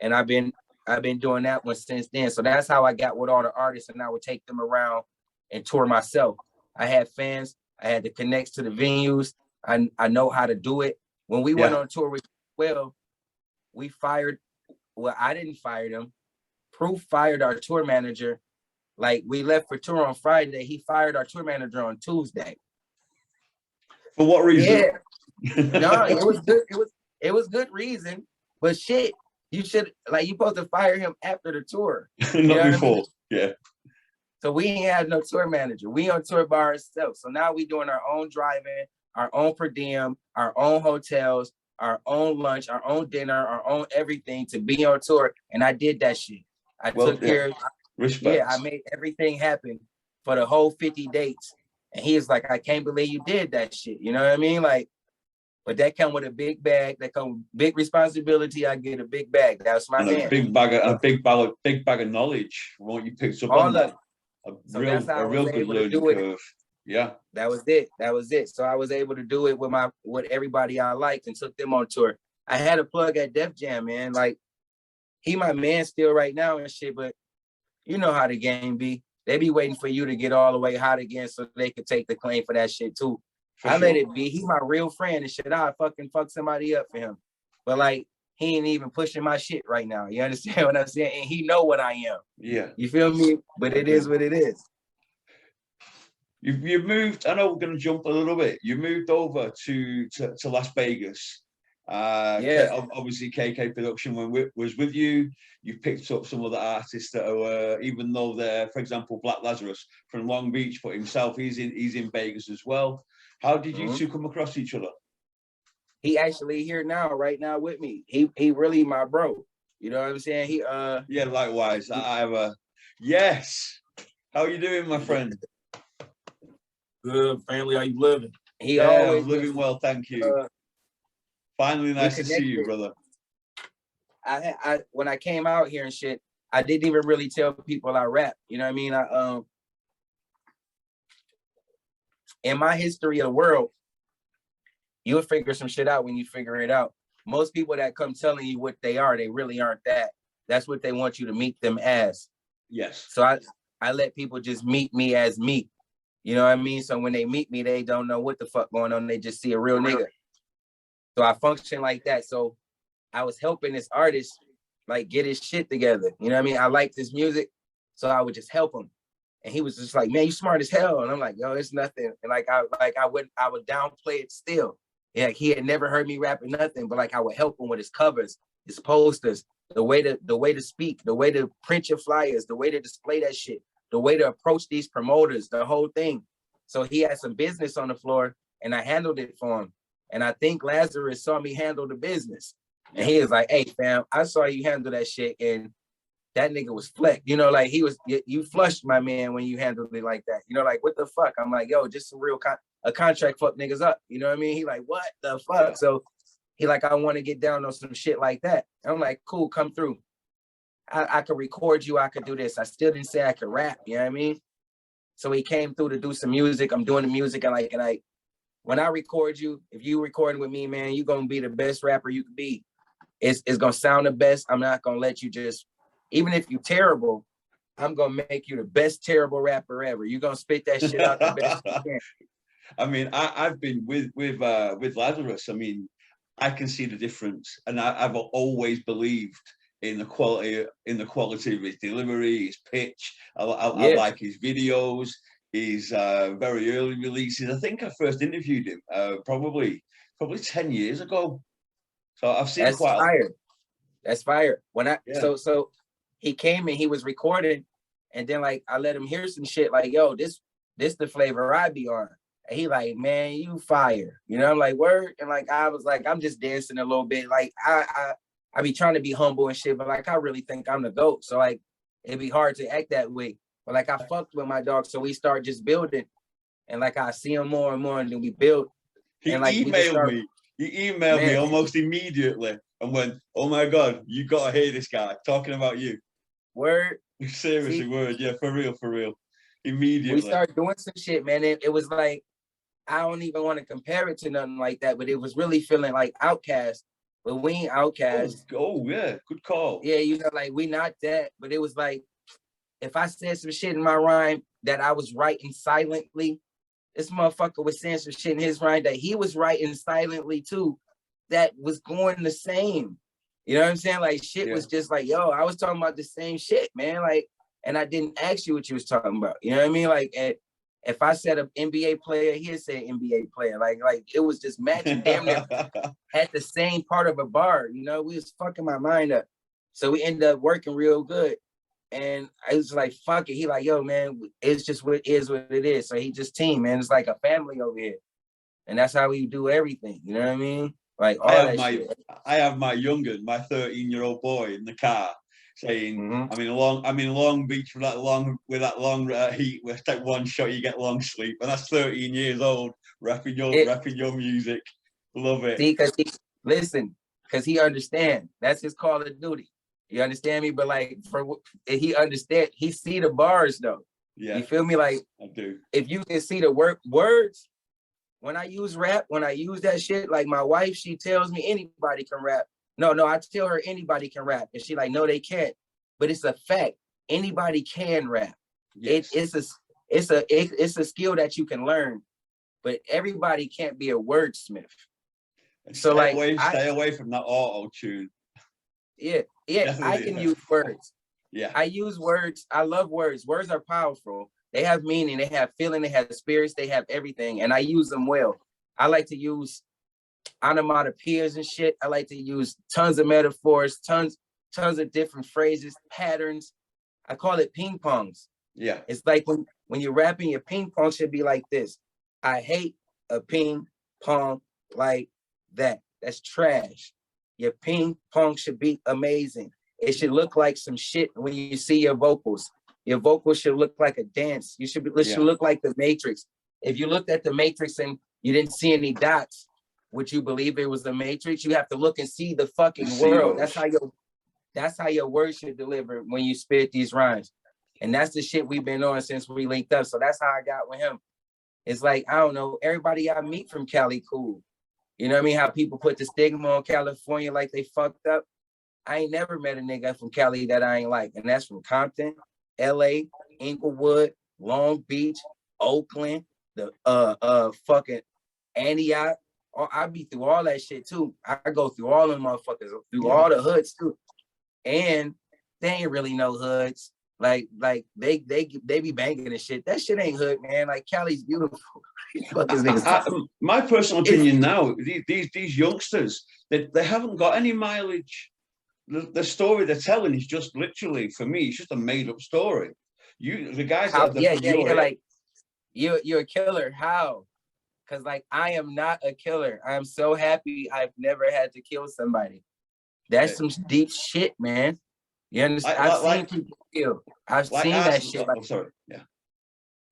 And I've been doing that one since then. So that's how I got with all the artists, and I would take them around and tour myself. I had fans, I had the connects to the venues. I know how to do it. When we went on tour with I didn't fire them. Proof fired our tour manager. Like we left for tour on Friday. He fired our tour manager on Tuesday. For what reason? Yeah. No, it was good. It was good reason. But shit, you supposed to fire him after the tour. Not before. I mean? Yeah. So we ain't had no tour manager. We on tour by ourselves. So now we doing our own driving, our own per diem, our own hotels, our own lunch, our own dinner, our own everything to be on tour. And I did that shit. I took care of, respect. I made everything happen for the whole 50 dates. And he was like, I can't believe you did that shit. You know what I mean? Like, but that come with a big bag, that come with big responsibility. I get a big bag. That's my and man. a big bag of knowledge from what you picked up All on that. So that's how A real good learning curve. Yeah. That was it. So I was able to do it with everybody I liked and took them on tour. I had a plug at Def Jam, man. Like, he my man still right now and shit, but you know how the game be. They be waiting for you to get all the way hot again so they could take the claim for that shit too. Let it be. He my real friend and shit. I fucking fuck somebody up for him. But like, he ain't even pushing my shit right now. You understand what I'm saying? And he know what I am. Yeah. You feel me? But it is what it is. You've moved, I know we're going to jump a little bit. You moved over to Las Vegas. Obviously KK Production was with you. You picked up some other artists that are, even though they're, for example, Black Lazarus from Long Beach, but himself, he's in Vegas as well. How did you two come across each other? He actually here now, right now with me. He really my bro. You know what I'm saying? Yeah, likewise. I have a yes. How you doing, my friend? Good, family. How you living? He always living well, thank you. Finally, nice to see you, brother. I when I came out here and shit, I didn't even really tell people I rap. You know what I mean? In my history of the world, you'll figure some shit out when you figure it out. Most people that come telling you what they are, they really aren't that. That's what they want you to meet them as. Yes. So I let people just meet me as me. You know what I mean? So when they meet me, they don't know what the fuck going on. They just see a real nigga. So I function like that. So I was helping this artist like get his shit together. You know what I mean? I like this music, so I would just help him. And he was just like, man, you smart as hell. And I'm like, yo, it's nothing. And I would downplay it still. Yeah, he had never heard me rap or nothing, but like I would help him with his covers, his posters, the way to speak, the way to print your flyers, the way to display that shit, the way to approach these promoters, the whole thing. So he had some business on the floor and I handled it for him. And I think Lazarus saw me handle the business. And he was like, hey, fam, I saw you handle that shit. And that nigga was flecked. You know, like you flushed my man when you handled it like that. You know, like, what the fuck? I'm like, yo, just some real a contract fuck niggas up. You know what I mean? He like, what the fuck? Yeah. So he like, I want to get down on some shit like that. I'm like, cool, come through. I could record you. I could do this. I still didn't say I could rap. You know what I mean? So he came through to do some music. I'm doing the music. And when I record you, if you recording with me, man, you're going to be the best rapper you can be. It's going to sound the best. I'm not going to let you just, even if you're terrible, I'm going to make you the best terrible rapper ever. You're going to spit that shit out the best you can. I mean, I've been with Lazarus. I mean, I can see the difference. And I've always believed in the quality of his delivery, his pitch. I like his videos, his very early releases. I think I first interviewed him probably 10 years ago. So I've seen That's quite fire. That's fire. So he came and he was recording, and then like I let him hear some shit like, yo, this the flavor I be on. And he like, man, you fire. You know, I'm like, word. And like I was like, I'm just dancing a little bit. Like I be trying to be humble and shit, but like I really think I'm the GOAT. So like it'd be hard to act that way. But like I fucked with my dog, so we start just building. And like I see him more and more, and then we build. He emailed me almost immediately and went, oh my God, you gotta hear this guy talking about you. Word. Seriously, word. Yeah, for real. Immediately. We started doing some shit, man. It was like, I don't even want to compare it to nothing like that, but it was really feeling like Outkast. But we ain't Outkast. Oh yeah, good call. Yeah, you know, like we not that, but it was like, if I said some shit in my rhyme that I was writing silently, this motherfucker was saying some shit in his rhyme that he was writing silently too, that was going the same. You know what I'm saying? Like shit was just like, yo, I was talking about the same shit, man. Like, and I didn't ask you what you was talking about. You know what I mean? Like, if I said an NBA player, he'd say NBA player. Like it was just matching. Damn near had the same part of a bar. You know, we was fucking my mind up. So we ended up working real good. And I was like, fuck it. He like, yo, man, it's just what it is. So he just team, man. It's like a family over here. And that's how we do everything. You know what I mean? Like all I have that my shit. I have my younger, my 13-year-old boy in the car saying, I'm in Long Beach with that long heat. We take one shot, you get long sleep, and that's 13 years old, rapping your music. Love it. See, because he understand that's his call of duty. You understand me? But like he understand, he see the bars though. Yeah, you feel me? Like I do. If you can see the words, when I use rap, when I use that shit, like my wife, she tells me anybody can rap. No, I tell her anybody can rap, and she like, no, they can't. But it's a fact. Anybody can rap. Yes. It's a skill that you can learn, but everybody can't be a wordsmith. And so stay away from that auto tune. Yeah, definitely. I can use words. Yeah, I use words. I love words. Words are powerful. They have meaning. They have feeling. They have spirits. They have everything, and I use them well. I like to use onomatopoeias and shit. I like to use tons of metaphors, tons of different phrases, patterns. I call it ping pongs. Yeah, it's like when you're rapping, your ping pong should be like this. I hate a ping pong like that. That's trash. Your ping pong should be amazing. It should look like some shit when you see your vocals. Your vocals should look like a dance. It should look like the Matrix. If you looked at the Matrix and you didn't see any dots, would you believe it was the Matrix? You have to look and see the fucking world. That's how your words should deliver when you spit these rhymes. And that's the shit we've been on since we linked up. So that's how I got with him. It's like, I don't know, everybody I meet from Cali cool. You know what I mean? How people put the stigma on California like they fucked up. I ain't never met a nigga from Cali that I ain't like. And that's from Compton, LA, Inglewood, Long Beach, Oakland, the fucking Antioch. I be through all that shit too. I go through all them motherfuckers, through all the hoods too. And they ain't really no hoods. Like they be banging and shit. That shit ain't hood, man. Like Cali's beautiful. My personal opinion now, these youngsters, they haven't got any mileage. The story they're telling is just literally, for me, it's just a made up story. The guys that like you're a killer. How? Because like I am not a killer. I'm so happy I've never had to kill somebody. That's some deep shit, man. You understand? I've seen people kill. I've seen that shit. I'm sorry. Yeah.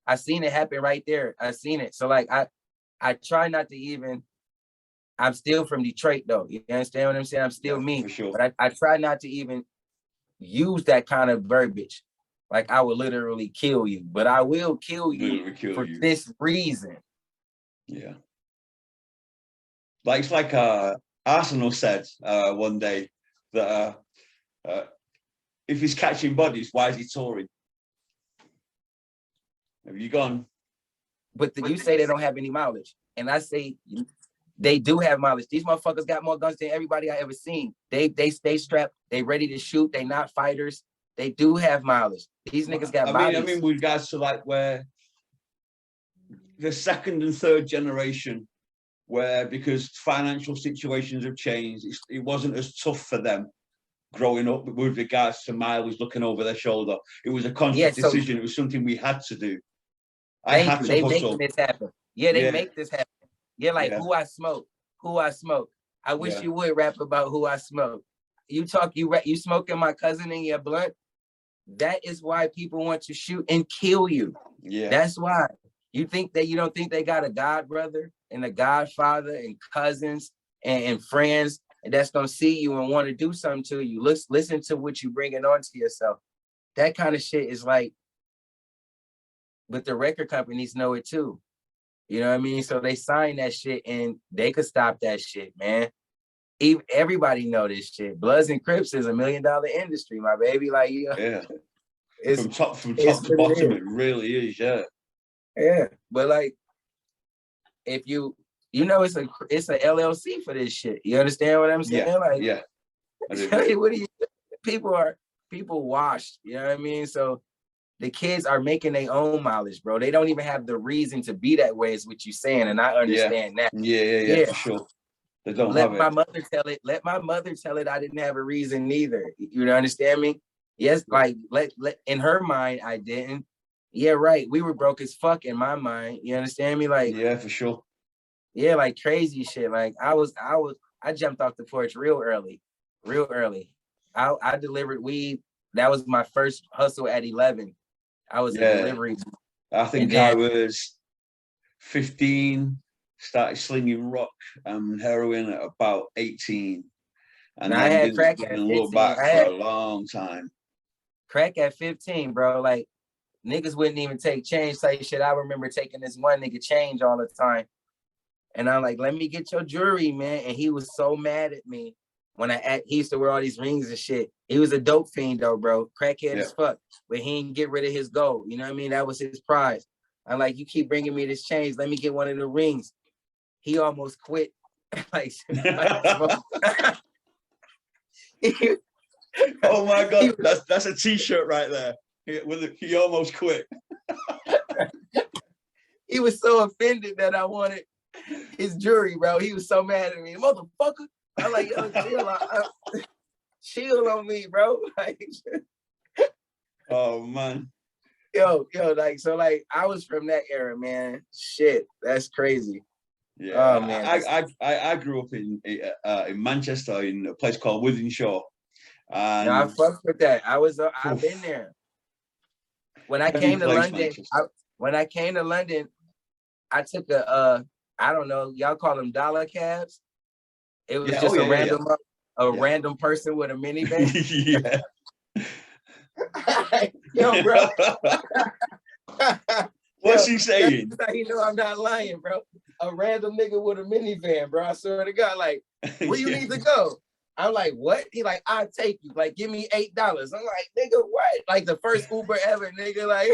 I seen it happen right there. I seen it. So like I try not to even. I'm still from Detroit though. You understand what I'm saying? I'm still me. For sure. But I try not to even use that kind of verbiage. Like I would literally kill you, but I will kill you for this reason. Yeah. Like it's like Arsenal said one day that if he's catching bodies, why is he touring? Have you gone? But you say they don't have any mileage, and I say they do have mileage. These motherfuckers got more guns than everybody I ever seen. They stay strapped. They ready to shoot. They not fighters. They do have mileage. These niggas got bodies. I mean, with regards to like where the second and third generation, where because financial situations have changed, it wasn't as tough for them growing up with regards to mileage looking over their shoulder. It was a conscious decision. It was something we had to do. I had to hustle. Make this happen. Yeah, they make this happen. Yeah, like who I smoke. I wish you would rap about who I smoke. You smoking my cousin in your blunt. That is why people want to shoot and kill you. Yeah, that's why. You don't think they got a god brother and a godfather and cousins and friends that's gonna see you and want to do something to you. Listen to what you bringing on to yourself. That kind of shit is like, but the record companies know it too. You know what I mean? So they sign that shit and they could stop that shit, man. Everybody know this shit. Bloods and Crips is $1 million industry, my baby. Like, yeah. From top to bottom, it really is, yeah. Yeah. But like, if it's a LLC for this shit. You understand what I'm saying? Yeah. What do you people washed, you know what I mean? So the kids are making their own mileage, bro. They don't even have the reason to be that way, is what you're saying. And I understand that. Yeah, for sure. They don't have it. Let my mother tell it I didn't have a reason neither. You understand me? Yes, like let in her mind, I didn't. Yeah, right. We were broke as fuck in my mind. You understand me? Like, yeah, for sure. Yeah, like crazy shit. Like I was I jumped off the porch real early. I delivered weed. That was my first hustle at 11. I was a delivery. I think I was 15, started slinging rock and heroin at about 18. And I had crack at 15. Look back for a long time. Crack at 15, bro. Like, niggas wouldn't even take change. Say shit. I remember taking this one nigga change all the time. And I'm like, let me get your jewelry, man. And he was so mad at me when he used to wear all these rings and shit. He was a dope fiend though, bro. Crackhead as fuck. But he didn't get rid of his gold. You know what I mean? That was his prize. I'm like, you keep bringing me this change. Let me get one of the rings. He almost quit. Like, oh my God, that's a t-shirt right there. He almost quit. He was so offended that I wanted his jewelry, bro. He was so mad at me. Motherfucker. I'm like, yo, chill on me, bro. Like, oh man. Yo, like, so like I was from that era, man. Shit, that's crazy. Yeah, oh, man. I grew up in Manchester in a place called Wythenshawe. And I fucked with that. I've been there. When I came to London, I took I don't know, y'all call them dollar cabs. It was just a random person with a minivan. Yo, bro. What's he saying? That's how you know I'm not lying, bro. A random nigga with a minivan, bro. I swear to God, like, where you need to go? I'm like, what? He like, I'll take you. Like, give me $8. I'm like, nigga, what? Like the first Uber ever, nigga. Like,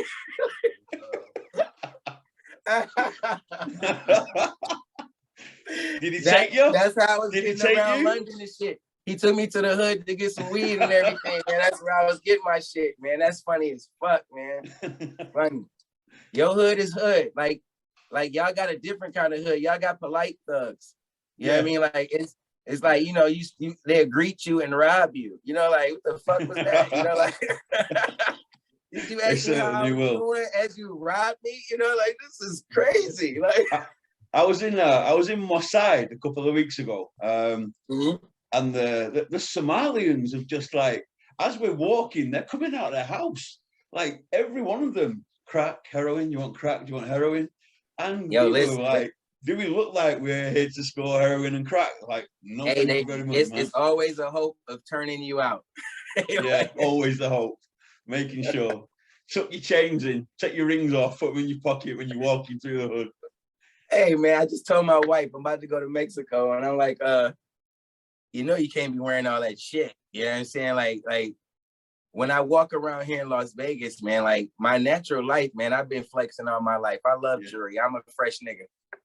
did he take you? That's how I was getting around London and shit. He took me to the hood to get some weed and everything, man. That's where I was getting my shit, man. That's funny as fuck, man. Funny. Your hood is hood. Like y'all got a different kind of hood. Y'all got polite thugs. You know what I mean? Like it's like, you know, they'll greet you and rob you. You know, like, what the fuck was that? You know, like, did you ask me how I was doing as you robbed me? You know, like, this is crazy. Like, I was in Mossad a couple of weeks ago, and the Somalians have just, like, as we're walking, they're coming out of their house, like every one of them, crack, heroin. You want crack? Do you want heroin? And we were like, do we look like we're here to score heroin and crack? Like, no, thank you very much, man. It's always a hope of turning you out. Yeah, always the hope. Making sure. Tuck your chains in, take your rings off, put them in your pocket when you're walking through the hood. Hey, man, I just told my wife I'm about to go to Mexico, and I'm like, you know, you can't be wearing all that shit. You know what I'm saying? Like when I walk around here in Las Vegas, man, like my natural life, man, I've been flexing all my life. I love jewelry. I'm a fresh nigga.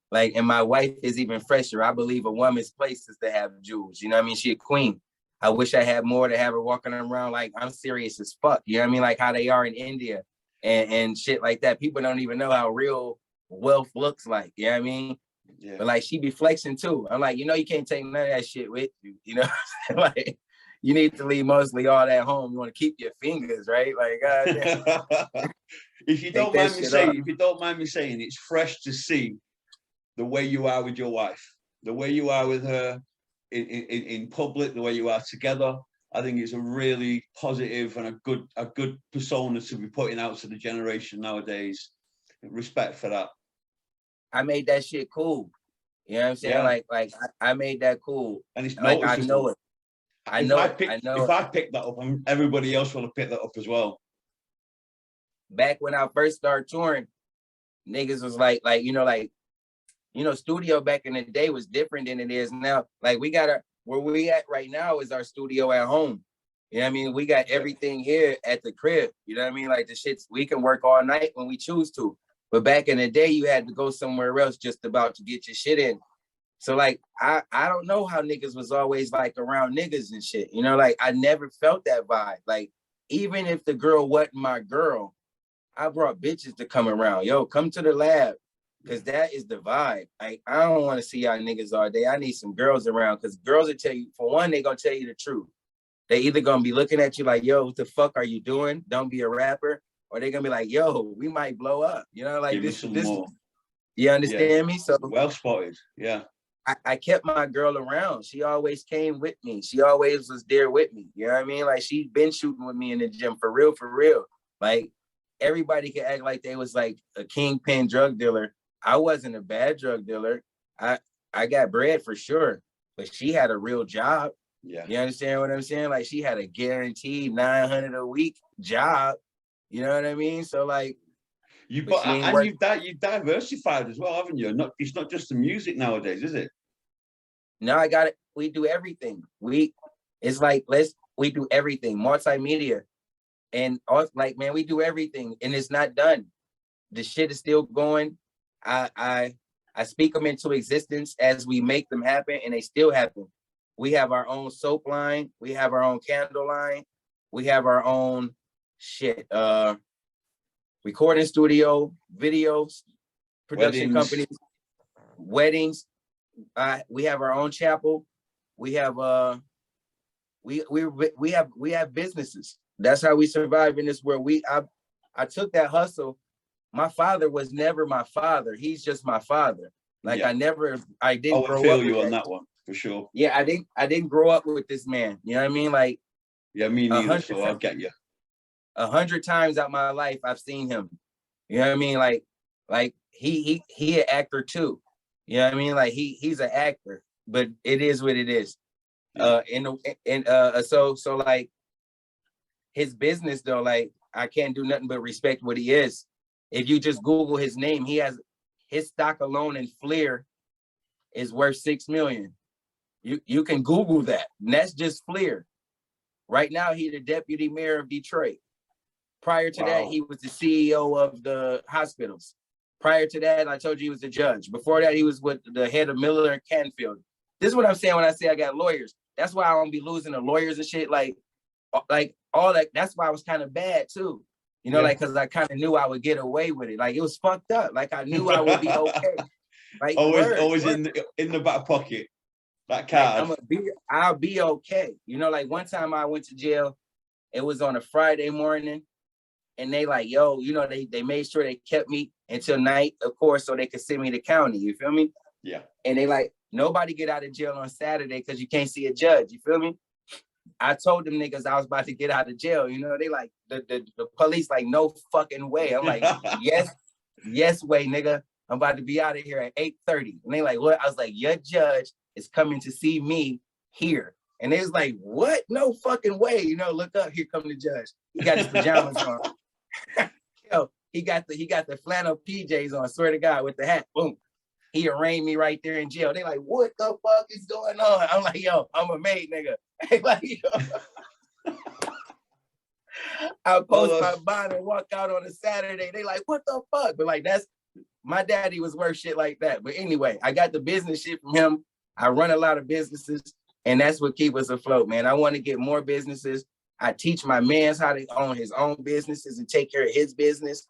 Like, and my wife is even fresher. I believe a woman's place is to have jewels. You know what I mean? She a queen. I wish I had more to have her walking around like I'm serious as fuck. You know what I mean? Like how they are in India and shit like that. People don't even know how real wealth looks like. You know what I mean? Yeah. But like she be flexing too. I'm like, you know, you can't take none of that shit with you. You know, like you need to leave mostly all that home. You want to keep your fingers, right? Like, if you don't mind me saying, it's fresh to see the way you are with your wife, the way you are with her in public, the way you are together. I think it's a really positive and a good persona to be putting out to the generation nowadays. Respect for that. I made that shit cool. You know what I'm saying? Yeah. Like I made that cool. And it's like I know it. I know if I picked that up, everybody else will have picked that up as well. Back when I first started touring, niggas was like, studio back in the day was different than it is now. Like where we at right now is our studio at home. You know what I mean? We got everything here at the crib. You know what I mean? Like the shits, we can work all night when we choose to. But back in the day, you had to go somewhere else just about to get your shit in. So like, I don't know how niggas was always like around niggas and shit. You know, like I never felt that vibe. Like, even if the girl wasn't my girl, I brought bitches to come around. Yo, come to the lab. Cause that is the vibe. Like, I don't want to see y'all niggas all day. I need some girls around. Cause girls will tell you, for one, they gonna tell you the truth. They either gonna be looking at you like, yo, what the fuck are you doing? Don't be a rapper. Or they're gonna be like, yo, we might blow up. You know, like this. You understand me? So well spotted. Yeah. I kept my girl around. She always came with me. She always was there with me. You know what I mean? Like she been shooting with me in the gym for real, for real. Like everybody could act like they was like a kingpin drug dealer. I wasn't a bad drug dealer. I got bread for sure, but she had a real job. Yeah. You understand what I'm saying? Like she had a guaranteed 900 a week job. You know what I mean? So like, You but but she ain't and work. you've diversified as well, haven't you? Not it's not just the music nowadays, is it? No, I got it. We do everything. It's like we do everything. Multimedia and all, like man, we do everything, and it's not done. The shit is still going. I speak them into existence as we make them happen, and they still happen. We have our own soap line. We have our own candle line. We have our own shit. Recording studio, videos, production Weddings. companies, weddings. We have our own chapel. We have we have businesses. That's how we survive in this world. I took that hustle. My father was never my father. He's just my father. Like Yeah. I didn't I grow feel up you with on that one for sure. Yeah, I didn't grow up with this man. You know what I mean? Like Yeah, me neither. 100 So I'll get you. 100 times out my life, I've seen him. You know what I mean? Like he an actor too. You know what I mean? Like he's an actor, but it is what it is. Yeah. So like his business though, like I can't do nothing but respect what he is. If you just Google his name, he has his stock alone in Fleer is worth 6 million. You can Google that. And that's just Fleer. Right now, he's the deputy mayor of Detroit. Prior to that, he was the CEO of the hospitals. Prior to that, I told you he was the judge. Before that, he was with the head of Miller and Canfield. This is what I'm saying when I say I got lawyers. That's why I don't be losing the lawyers and shit. Like all that. That's why I was kind of bad too. You know, like because I kind of knew I would get away with it. Like it was fucked up. Like I knew I would be okay. Like always in the back pocket. That card. Like, I'll be okay. You know, like one time I went to jail. It was on a Friday morning. And they like, yo, you know, they made sure they kept me until night, of course, so they could send me to county. You feel me? Yeah. And they like, nobody get out of jail on Saturday because you can't see a judge. You feel me? I told them niggas I was about to get out of jail. You know, they like the police like, no fucking way. I'm like, yes way, nigga. I'm about to be out of here at 8:30. And they like, what? I was like, your judge is coming to see me here. And they was like, what? No fucking way. You know, look up, here come the judge. He got his pajamas on. Yo, he got the flannel PJs on, swear to God, with the hat. Boom. He arraigned me right there in jail. They like, what the fuck is going on? I'm like, yo, I'm a maid, nigga. They like, yo. I post my bond and walk out on a Saturday. They like, what the fuck? But like, that's my daddy was worth shit like that. But anyway, I got the business shit from him. I run a lot of businesses, and that's what keeps us afloat, man. I want to get more businesses. I teach my mans how to own his own businesses and take care of his business.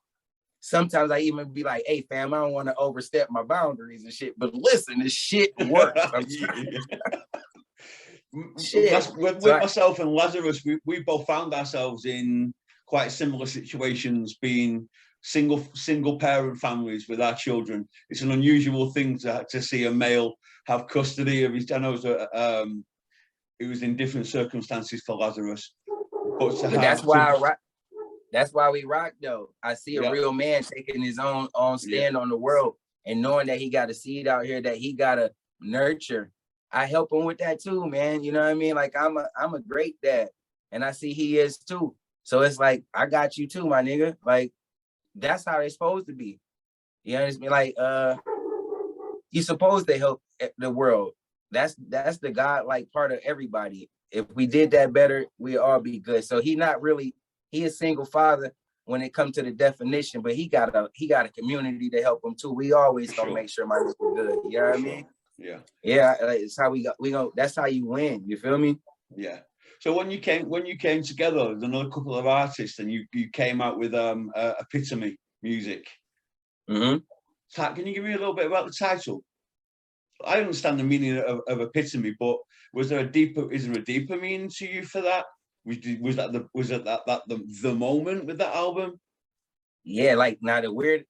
Sometimes I even be like, hey, fam, I don't want to overstep my boundaries and shit. But listen, this shit works. With myself and Lazarus, we both found ourselves in quite similar situations, being single parent families with our children. It's an unusual thing to see a male have custody of his. I know it was in different circumstances for Lazarus, but that's why we rock though. I see a real man taking his own stand on the world and knowing that he got a seed out here that he gotta nurture. I help him with that too, man. You know what I mean? Like I'm a great dad, and I see he is too. So it's like I got you too, my nigga. Like that's how it's supposed to be. You understand? Like you're supposed to help the world. That's the God-like part of everybody. If we did that better, we'd all be good. So he a single father when it comes to the definition, but he got a community to help him too. We always gonna make sure my nigga good. You know what I mean? Yeah. Yeah, it's how we go. That's how you win. You feel me? Yeah. So when you came together with another couple of artists and you came out with Epitome music. Mm-hmm. Can you give me a little bit about the title? I understand the meaning of epitome, but is there a deeper meaning to you for that? Was that the moment with that album? Yeah, like now the weird.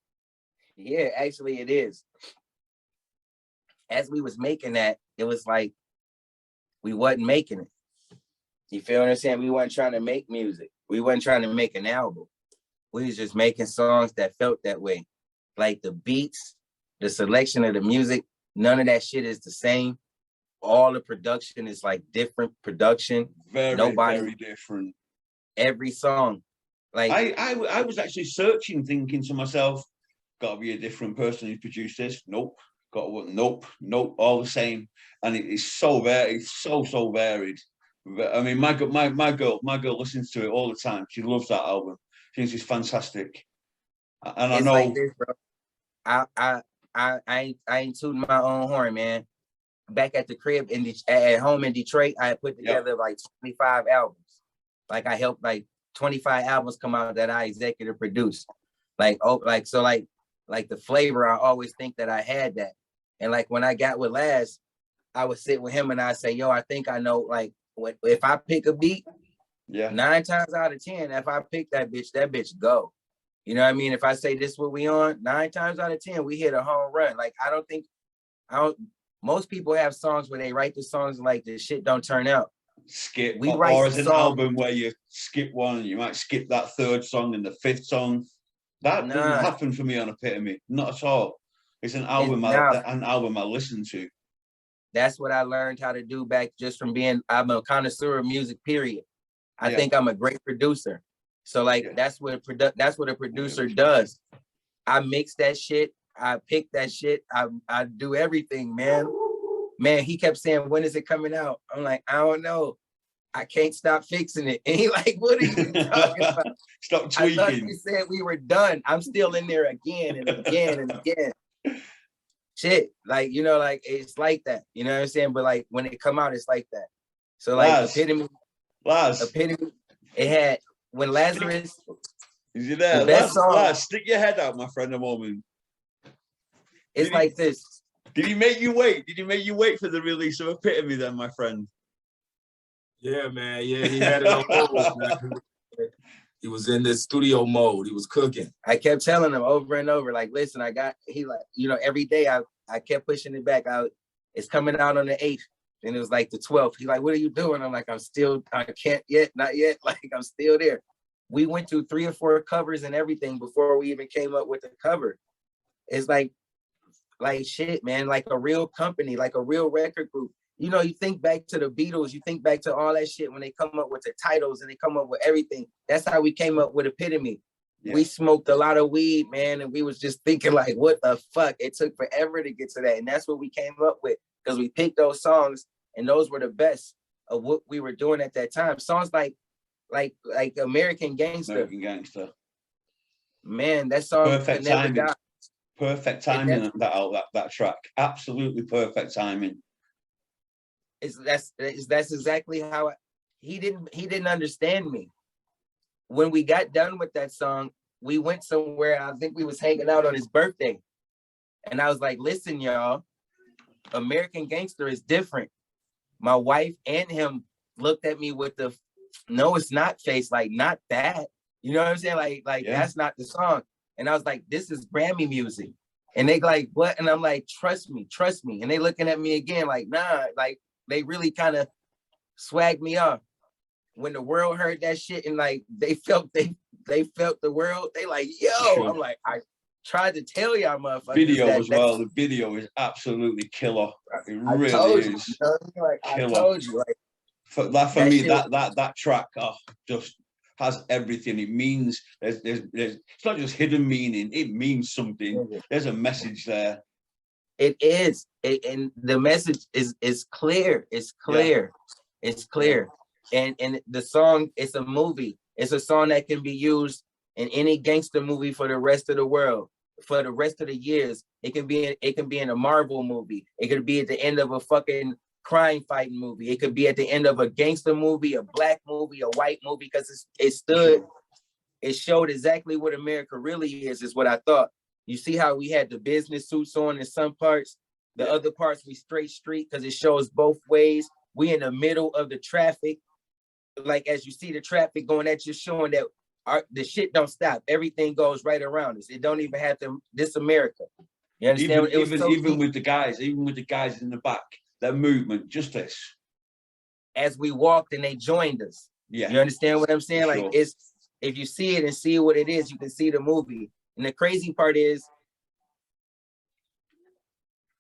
Yeah, actually it is. as we was making that, it was like we wasn't making it. You feel what I'm saying? We wasn't trying to make music. We wasn't trying to make an album. We was just making songs that felt that way. Like the beats, the selection of the music, none of that shit is the same. All the production is like different production. Very different. Every song. Like I was actually searching, thinking to myself, gotta be a different person who produced this. Nope. Nope, all the same. And it is so varied, so varied. I mean, my girl listens to it all the time. She loves that album. She thinks it's fantastic. And I know like this, bro. I ain't tooting my own horn, man. Back at the crib at home in Detroit, I put together like 25 albums. Like I helped like 25 albums come out that I executive produced. Like the flavor, I always think that I had that. And like when I got with Laz, I would sit with him and I say, yo, I think I know, like if I pick a beat, 9 times out of 10, if I pick that bitch go. You know what I mean? If I say this what we on, 9 times out of 10, we hit a home run. Like most people have songs where they write the songs like the shit don't turn out. Skip, or as an album where you skip one and you might skip that 3rd song and the 5th song. That doesn't happen for me on Epitome, not at all. It's an album I listen to. That's what I learned how to do back just from I'm a connoisseur of music, period. I think I'm a great producer. So like that's what a producer does. I mix that shit, I pick that shit, I do everything, man. Man, he kept saying, when is it coming out? I'm like, I don't know. I can't stop fixing it. And he like, what are you talking about? Stop tweaking. I thought you said we were done. I'm still in there again and again and again. Shit, like, you know, like it's like that. You know what I'm saying? But like when it come out, it's like that. So like Epitome, it had when Lazarus. Is you there? Laz, stick your head out, my friend, a moment. It's like this. Did he make you wait? Did he make you wait for the release of Epitome then, my friend? Yeah, man. Yeah, he had it on hold, man. He was in this studio mode. He was cooking. I kept telling him over and over, like, listen, every day I kept pushing it back out. It's coming out on the 8th. And it was like the 12th. He's like, what are you doing? I'm like, I can't yet, not yet. Like, I'm still there. We went through 3 or 4 covers and everything before we even came up with the cover. It's like shit, man, like a real company, like a real record group. You know, you think back to the Beatles, you think back to all that shit when they come up with the titles and they come up with everything. That's how we came up with Epitome. Yeah. We smoked a lot of weed, man, and we was just thinking like, what the fuck? It took forever to get to that. And that's what we came up with because we picked those songs and those were the best of what we were doing at that time. Songs like American Gangster. Man, that song perfect timing. Perfect timing that track. Absolutely perfect timing. That's exactly how he didn't understand me. When we got done with that song, we went somewhere. I think we was hanging out on his birthday. And I was like, listen, y'all, American Gangster is different. My wife and him looked at me with the no, it's not face, like not that. You know what I'm saying? Like that's not the song. And I was like, this is Grammy music. And they like, what? And I'm like, trust me. And they looking at me again, like, nah, like they really kind of swagged me off. When the world heard that shit and like they felt the world, they like, yo, sure. I'm like, I tried to tell y'all motherfuckers. Video as well. The video is absolutely killer. It really is. You know, like, killer. I told you, like for me, that track just has everything. It means there's it's not just hidden meaning, it means something. There's a message there. It is. And the message is clear. It's clear. Yeah. It's clear. And the song, it's a movie. It's a song that can be used in any gangster movie for the rest of the world, for the rest of the years. It can be in a Marvel movie. It could be at the end of a fucking crime fighting movie. It could be at the end of a gangster movie, a black movie, a white movie, because it showed exactly what America really is what I thought. You see how we had the business suits on in some parts, the other parts we straight street because it shows both ways. We in the middle of the traffic. Like as you see the traffic going, that's just showing that the shit don't stop. Everything goes right around us. It don't even have to, this America. You understand? It was so even deep. with the guys, in the back, their movement, just this. As we walked and they joined us. Yeah. You understand what I'm saying? Sure. Like, it's, if you see it and see what it is, you can see the movie. And the crazy part is,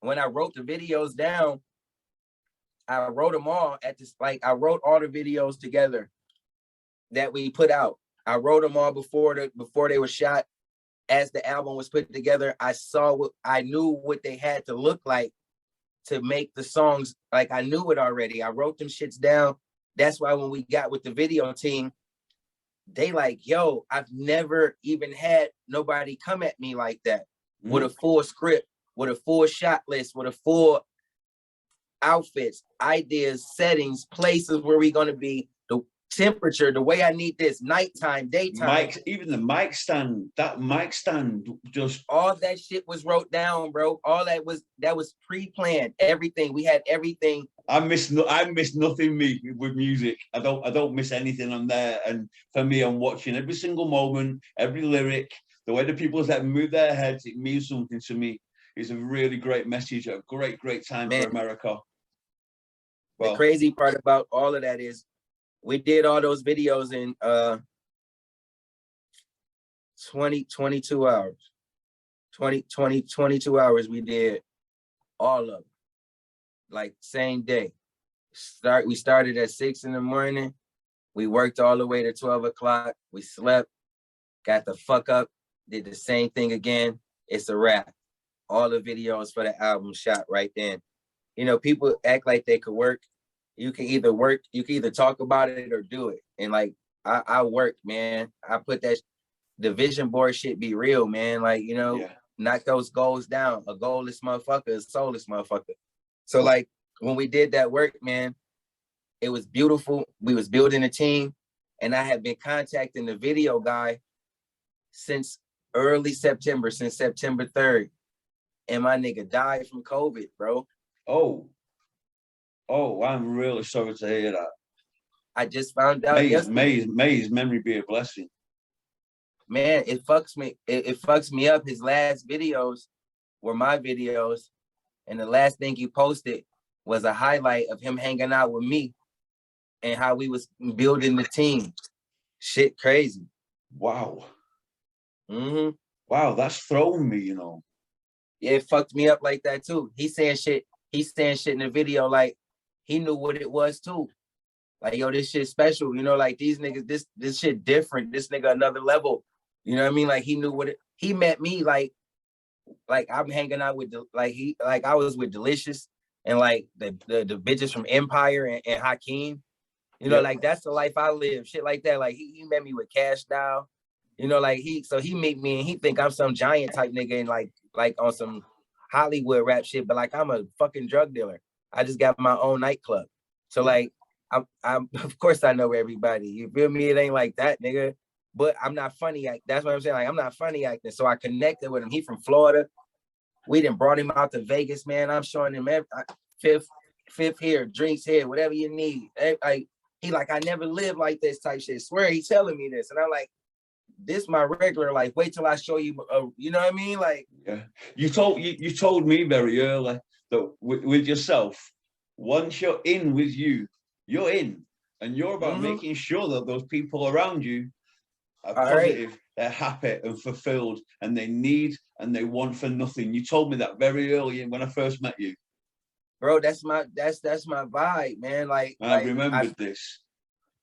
when I wrote the videos down, I wrote them all at this, like, I wrote all the videos together that we put out. I wrote them all before they were shot. As the album was put together, I knew what they had to look like to make the songs. Like, I knew it already. I wrote them shits down. That's why when we got with the video team, they like, yo, I've never even had nobody come at me like that with a full script, with a full shot list, with a full outfits, ideas, settings, places where we're going to be, the temperature, the way I need this, nighttime, daytime. Even the mic stand, just all that shit was wrote down, bro. All that was pre-planned. Everything. We had everything. I miss nothing with music. I don't miss anything on there. And for me, I'm watching every single moment, every lyric, the way the people that move their heads, it means something to me. It's a really great message, a great time for America. Well, the crazy part about all of that is we did all those videos in 22 hours. 22 hours we did all of them. Like, same day. We started at 6 in the morning. We worked all the way to 12 o'clock. We slept, got the fuck up, did the same thing again. It's a wrap. All the videos for the album shot right then. You know, people act like they could work. You can either talk about it or do it. And like, I work, man. I put that, the vision board shit be real, man. Like, you know, knock those goals down. A goalless motherfucker is a soulless motherfucker. So like, when we did that work, man, it was beautiful. We was building a team, and I had been contacting the video guy since early September, since September 3rd. And my nigga died from COVID, bro. Oh, I'm really sorry to hear that. I just found out yesterday. May his memory be a blessing. Man, it fucks me. It fucks me up. His last videos were my videos. And the last thing he posted was a highlight of him hanging out with me and how we was building the team. Shit crazy. Wow. Mm-hmm. Wow, that's thrown me, you know. Yeah, it fucked me up like that too. He's saying shit in the video like he knew what it was too. Like, yo, this shit special. You know, like, these niggas, this shit different. This nigga another level. You know what I mean? Like, he knew what it, he met me like I'm hanging out with I was with Delicious and like the bitches from Empire and Hakeem. You know, like, that's the life I live. Shit like that. Like, he met me with Cash Doll. You know, like, he meet me and he think I'm some giant type nigga and like on some Hollywood rap shit, but like, I'm a fucking drug dealer. I just got my own nightclub. So like, I'm of course I know everybody. You feel me? It ain't like that, nigga. But I'm not funny. That's what I'm saying. Like, I'm not funny acting. So I connected with him. He from Florida. We done brought him out to Vegas, man. I'm showing him fifth here, drinks here, whatever you need. Like, he like, I never lived like this type shit. Swear he telling me this. And I'm like, this my regular, like, wait till I show you, you know what I mean? Like, yeah, you told me very early that with yourself, once you're in with you're in, and you're about making sure that those people around you are positive, they're happy and fulfilled, and they need and they want for nothing. You told me that very early when I first met you. Bro, that's my vibe, man. Like, I remembered this.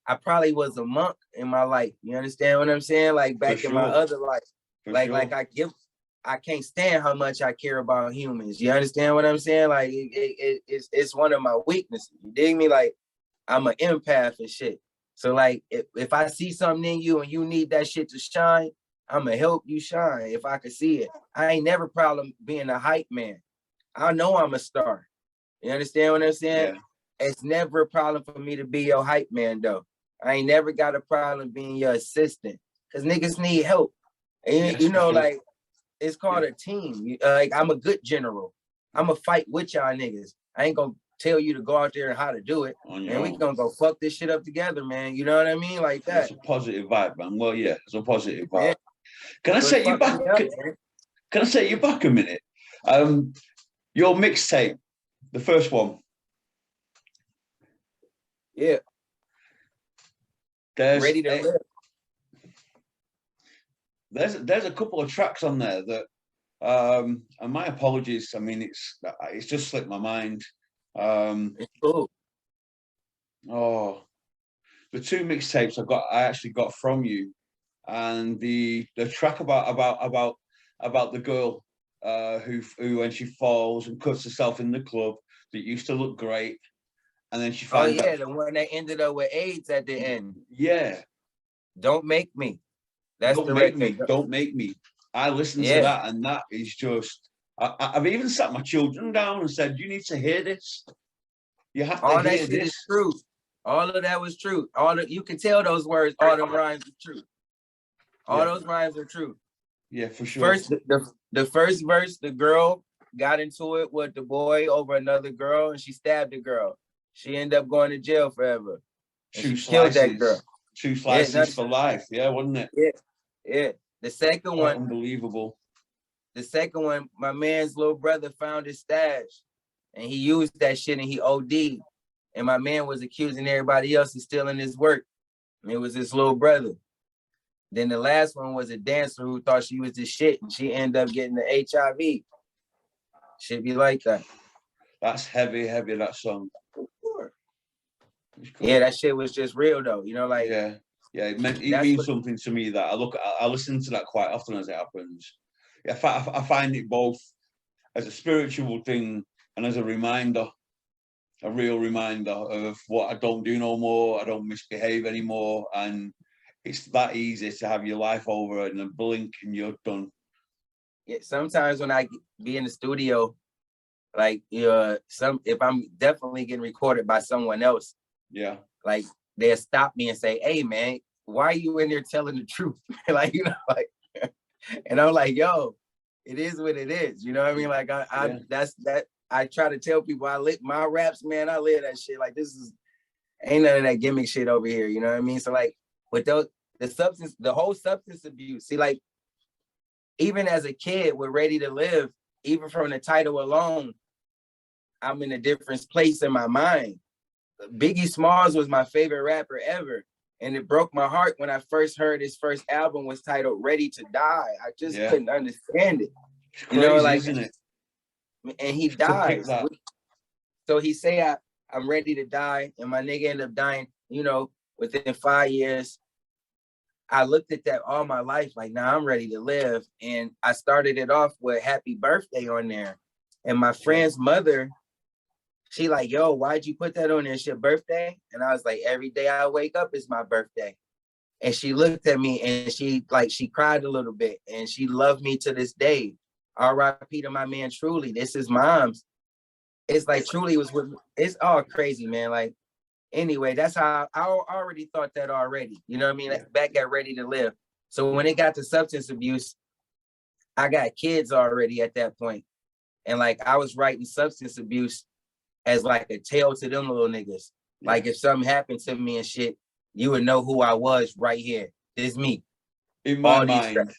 I probably was a monk in my life. You understand what I'm saying? Like, back in my other life. Like I can't stand how much I care about humans. You understand what I'm saying? Like, it's one of my weaknesses. You dig me? Like, I'm an empath and shit. So like, if I see something in you and you need that shit to shine, I'm gonna help you shine if I can see it. I ain't never problem being a hype man. I know I'm a star. You understand what I'm saying? Yeah. It's never a problem for me to be your hype man though. I ain't never got a problem being your assistant because niggas need help. And yes, you know, like, it's called a team. Like, I'm a good general. I'm gonna fight with y'all niggas. I ain't gonna tell you to go out there and how to do it. And we gonna go fuck this shit up together, man. You know what I mean? Like that. It's a positive vibe, man. Well, yeah, it's a positive vibe. Yeah. Can I set you back? Can I set you back a minute? Your mixtape, the first one. Yeah. Ready to live. There's a couple of tracks on there that, and my apologies. I mean, it's just slipped my mind. It's cool. Oh, the two mixtapes I actually got from you, and the track about the girl who when she falls and cuts herself in the club that used to look great, and then she finds out. The one that ended up with AIDS at the end. Yeah. Don't Make Me. That's Don't Make Me. Don't Make Me. I listened to that, and that is just. I've even sat my children down and said, "You need to hear this. You have to hear this." All that shit is true. All of that was true. You can tell those words. All the rhymes are true. All those rhymes are true. Yeah, for sure. First, the first verse, the girl got into it with the boy over another girl, and she stabbed the girl. She ended up going to jail forever. She killed that girl. 2 slices for life. Yeah, wasn't it? Yeah. The second one, unbelievable. The second one, my man's little brother found his stash, and he used that shit, and he OD'd. And my man was accusing everybody else of stealing his work. And it was his little brother. Then the last one was a dancer who thought she was the shit, and she ended up getting the HIV. Should be like that. That's heavy, that song. Cool. Yeah, that shit was just real though. You know, like it means something to me that I listen to that quite often as it happens. Yeah, I find it both as a spiritual thing and as a reminder. A real reminder of what I don't do no more. I don't misbehave anymore, and it's that easy to have your life over in a blink and you're done. Yeah, sometimes when I be in the studio, like if I'm definitely getting recorded by someone else, like they'll stop me and say, "Hey man, why are you in there telling the truth?" Like, you know, like, and I'm like, "Yo, it is what it is." You know what I mean? Like that's that. I try to tell people my raps, man, I live that shit. Like ain't none of that gimmick shit over here. You know what I mean? So like with the whole substance abuse, see, like even as a kid with Ready to Live, even from the title alone, I'm in a different place in my mind. Biggie Smalls was my favorite rapper ever. And it broke my heart when I first heard his first album was titled Ready to Die. I just couldn't understand it. It's crazy, you know, like, isn't it? And he dies. So he say I'm ready to die, and my nigga ended up dying, you know, within 5 years. I looked at that all my life, like, now I'm ready to live. And I started it off with Happy Birthday on there. And my friend's mother, she like, "Yo, why'd you put that on there? It's your birthday?" And I was like, "Every day I wake up is my birthday." And she looked at me and she cried a little bit, and she loved me to this day. R.I.P. to my man Truly. This is mom's. It's like Truly was with me. It's all crazy, man. Like, anyway, that's how I already thought that already. You know what I mean? Like, back at Ready to Live. So when it got to substance abuse, I got kids already at that point. And like, I was writing substance abuse as like a tale to them little niggas. Like, if something happened to me and shit, you would know who I was right here. This is me. In my mind,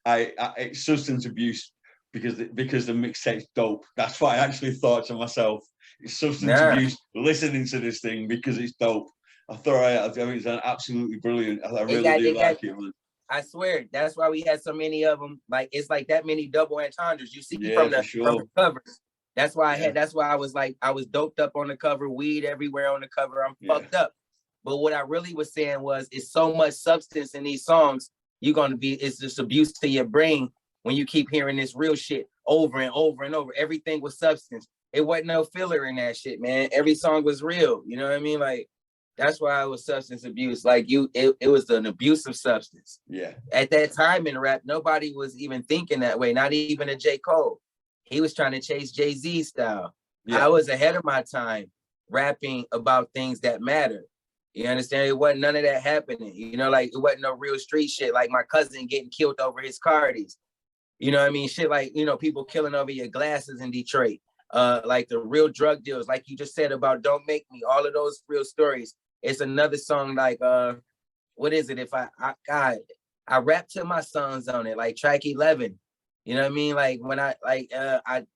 it's substance abuse because the mixtape's dope. That's what I actually thought to myself. It's substance abuse listening to this thing because it's dope. I think it's absolutely brilliant. I really do like it, man. I swear, that's why we had so many of them. Like, it's like that many double entendres you see from the cover. That's why that's why I was like, I was doped up on the cover, weed everywhere on the cover. I'm fucked up. But what I really was saying was, it's so much substance in these songs. It's just abuse to your brain when you keep hearing this real shit over and over and over. Everything was substance. It wasn't no filler in that shit, man. Every song was real. You know what I mean? Like, that's why it was substance abuse. Like, it was an abusive substance. Yeah. At that time in rap, nobody was even thinking that way. Not even a J. Cole. He was trying to chase Jay-Z style. Yeah. I was ahead of my time rapping about things that matter. You understand? It wasn't none of that happening. You know, like, it wasn't no real street shit. Like my cousin getting killed over his Cardis. You know what I mean? Shit like, you know, people killing over your glasses in Detroit. Like the real drug deals, like you just said about Don't Make Me. All of those real stories. It's another song like, what is it? If I rap to my sons on it, like track 11. You know what I mean? Like when I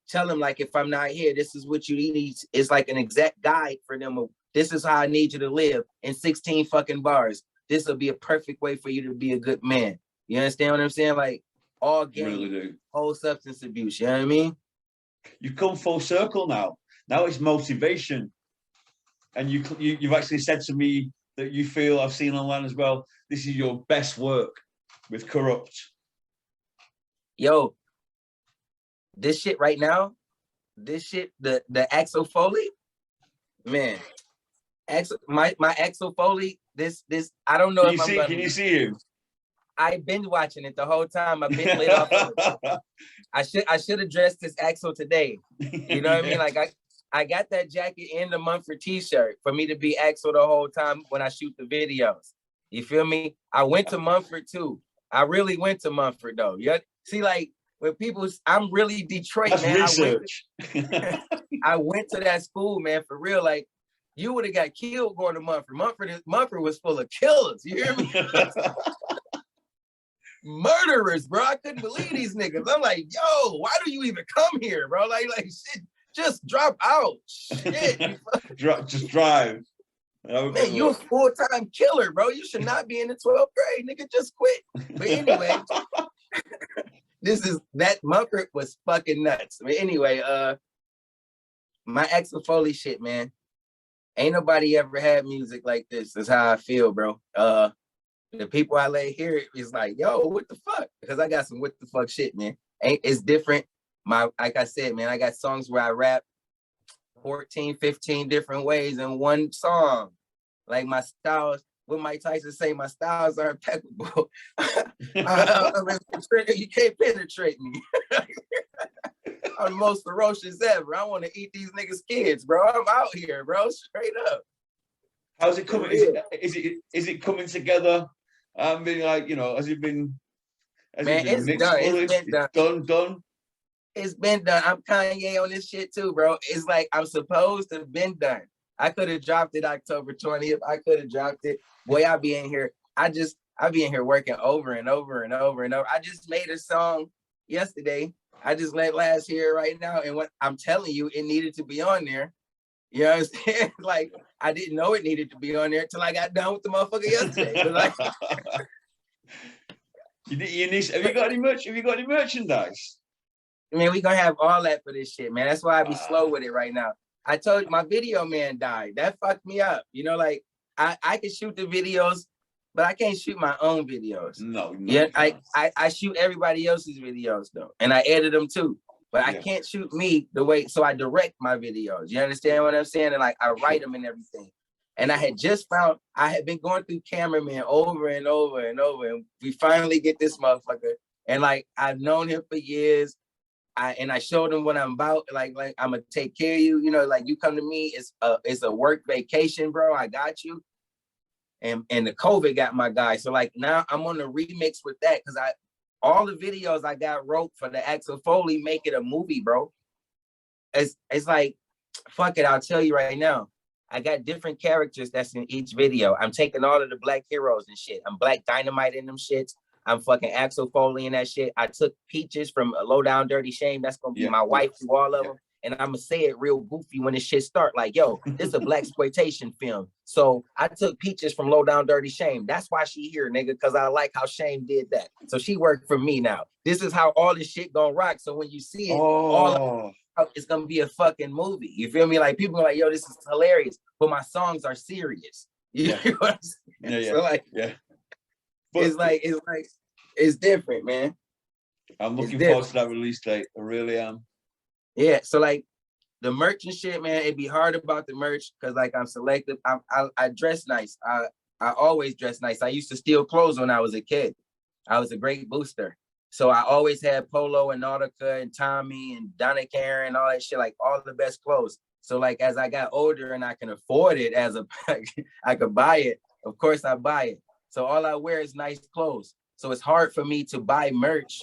tell them like, if I'm not here, this is what you need. It's like an exact guide for them. This is how I need you to live in 16 fucking bars. This will be a perfect way for you to be a good man. You understand what I'm saying? Like all game, really do. whole substance abuse. You know what I mean? You've come full circle now. Now it's motivation. And you've actually said to me that you feel, I've seen online as well, this is your best work with Corrupt. Yo, this shit right now, this shit, the Axel Foley, man, my Axel Foley, this I don't know if I'm gonna. Can you see him? I've been watching it the whole time. I've been laid off of it. I should have dressed this Axel today. You know what I mean? Like I got that jacket and the Mumford t-shirt for me to be Axel the whole time when I shoot the videos. You feel me? I went to Mumford too. I really went to Mumford though. Yeah. See, like when people, I'm really Detroit, That's man. research. I went to that school, man, for real. Like you would have got killed going to Mumford. Mumford was full of killers. You hear me? Murderers, bro. I couldn't believe these niggas. I'm like, yo, why do you even come here, bro? Like shit, just drop out. Shit. Just drive. Man, you a full-time killer, bro. You should not be in the 12th grade, nigga. Just quit. But anyway, that Mumford was fucking nuts. But anyway, my Axel Foley shit, man. Ain't nobody ever had music like this. That's how I feel, bro. The people I let hear it is like, yo, what the fuck? Because I got some what the fuck shit, man. It's different. Like I said, man, I got songs where I rap 14, 15 different ways in one song. Like my styles, what Mike Tyson say, my styles are impeccable. You can't penetrate me. I'm the most ferocious ever. I want to eat these niggas' kids, bro. I'm out here, bro. Straight up. How's it coming? Is it coming together? Being like, you know, has it been? Man, it's done. It's been done. It's been done. I'm Kanye on this shit too, bro. It's like I'm supposed to have been done. I could have dropped it October 20th. I could have dropped it. Boy, I'll be in here. I be in here working over and over and over and over. I just made a song yesterday. I just let last year right now. And what I'm telling you, it needed to be on there. You know what I'm saying? Like, I didn't know it needed to be on there until I got done with the motherfucker yesterday. But like, have you got any merch? Have you got any merchandise? Man, we gonna have all that for this shit, man. That's why I be slow with it right now. I told you my video man died. That fucked me up. You know, like I can shoot the videos, but I can't shoot my own videos. No. Yeah, I shoot everybody else's videos though, and I edit them too. But I can't shoot me the way, so I direct my videos. You understand what I'm saying? And like I write them and everything. And I had just found, I had been going through cameraman over and over and over, and we finally get this motherfucker. And like I've known him for years. I showed him what I'm about. Like I'm gonna take care of you. You know, like you come to me, it's a work vacation, bro. I got you. And the COVID got my guy. So like now I'm on the remix with that because all the videos I got wrote for the Axel Foley make it a movie, bro. It's like, fuck it, I'll tell you right now. I got different characters that's in each video. I'm taking all of the black heroes and shit. I'm Black Dynamite in them shits. I'm fucking Axel Foley in that shit. I took Peaches from Low Down Dirty Shame. That's gonna be my wife through all of them. And I'm gonna say it real goofy when this shit start. Like, yo, this is a blaxploitation film. So I took Peaches from Low Down Dirty Shame. That's why she here, nigga, because I like how Shame did that. So she worked for me now. This is how all this shit gonna rock. So when you see it, it's gonna be a fucking movie. You feel me? Like people are like, yo, this is hilarious, but my songs are serious. You know what I'm saying? So like, but it's different, man. I'm looking forward to that release date. I really am. Yeah, so like the merch and shit, man, it'd be hard about the merch because like I'm selective. I dress nice. I always dress nice. I used to steal clothes when I was a kid. I was a great booster. So I always had Polo and Nautica and Tommy and Donna Karen and all that shit, like all the best clothes. So like as I got older and I can afford it I could buy it. Of course I buy it. So all I wear is nice clothes. So it's hard for me to buy merch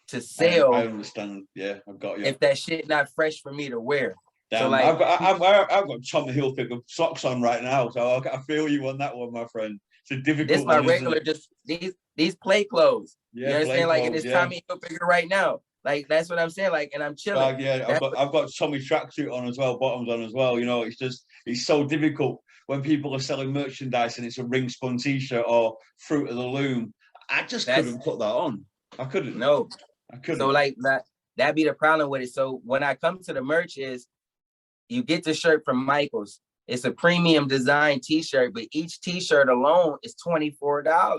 to sell. I understand. Yeah, I've got you. If that shit not fresh for me to wear. Damn, so like I've got Tommy Hilfiger socks on right now, so I feel you on that one, my friend. It's a difficult. This my regular, just these play clothes. Yeah, you understand? Like in this Tommy Hilfiger right now. Like that's what I'm saying. Like, and I'm chilling. Yeah, I've got Tommy tracksuit on as well, bottoms on as well. You know, it's so difficult when people are selling merchandise and it's a ring spun t-shirt or Fruit of the Loom. I just couldn't put that on. I couldn't. No, I couldn't. So like that be the problem with it. So when I come to the merch is you get the shirt from Michaels. It's a premium design t-shirt, but each t-shirt alone is $24.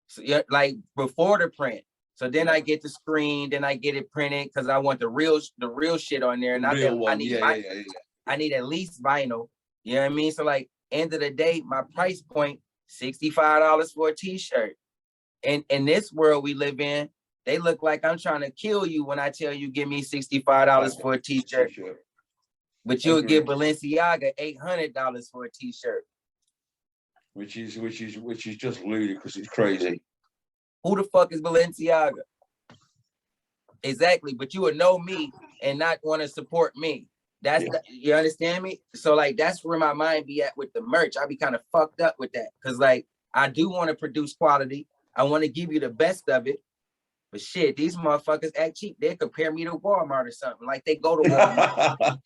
So yeah, like before the print. So then I get the screen, then I get it printed because I want the real shit on there. And I need at least vinyl. You know what I mean? So like end of the day, my price point, $65 for a t-shirt. And in this world we live in, they look like I'm trying to kill you when I tell you give me $65 for a t-shirt. But you'll give Balenciaga $800 for a t-shirt. Which is just ludicrous. It's crazy. Who the fuck is Balenciaga? Exactly, but you would know me and not want to support me. That's you understand me? So like that's where my mind be at with the merch. I be kind of fucked up with that because like I do want to produce quality. I want to give you the best of it. But shit, these motherfuckers act cheap. They compare me to Walmart or something. Like they go to Walmart.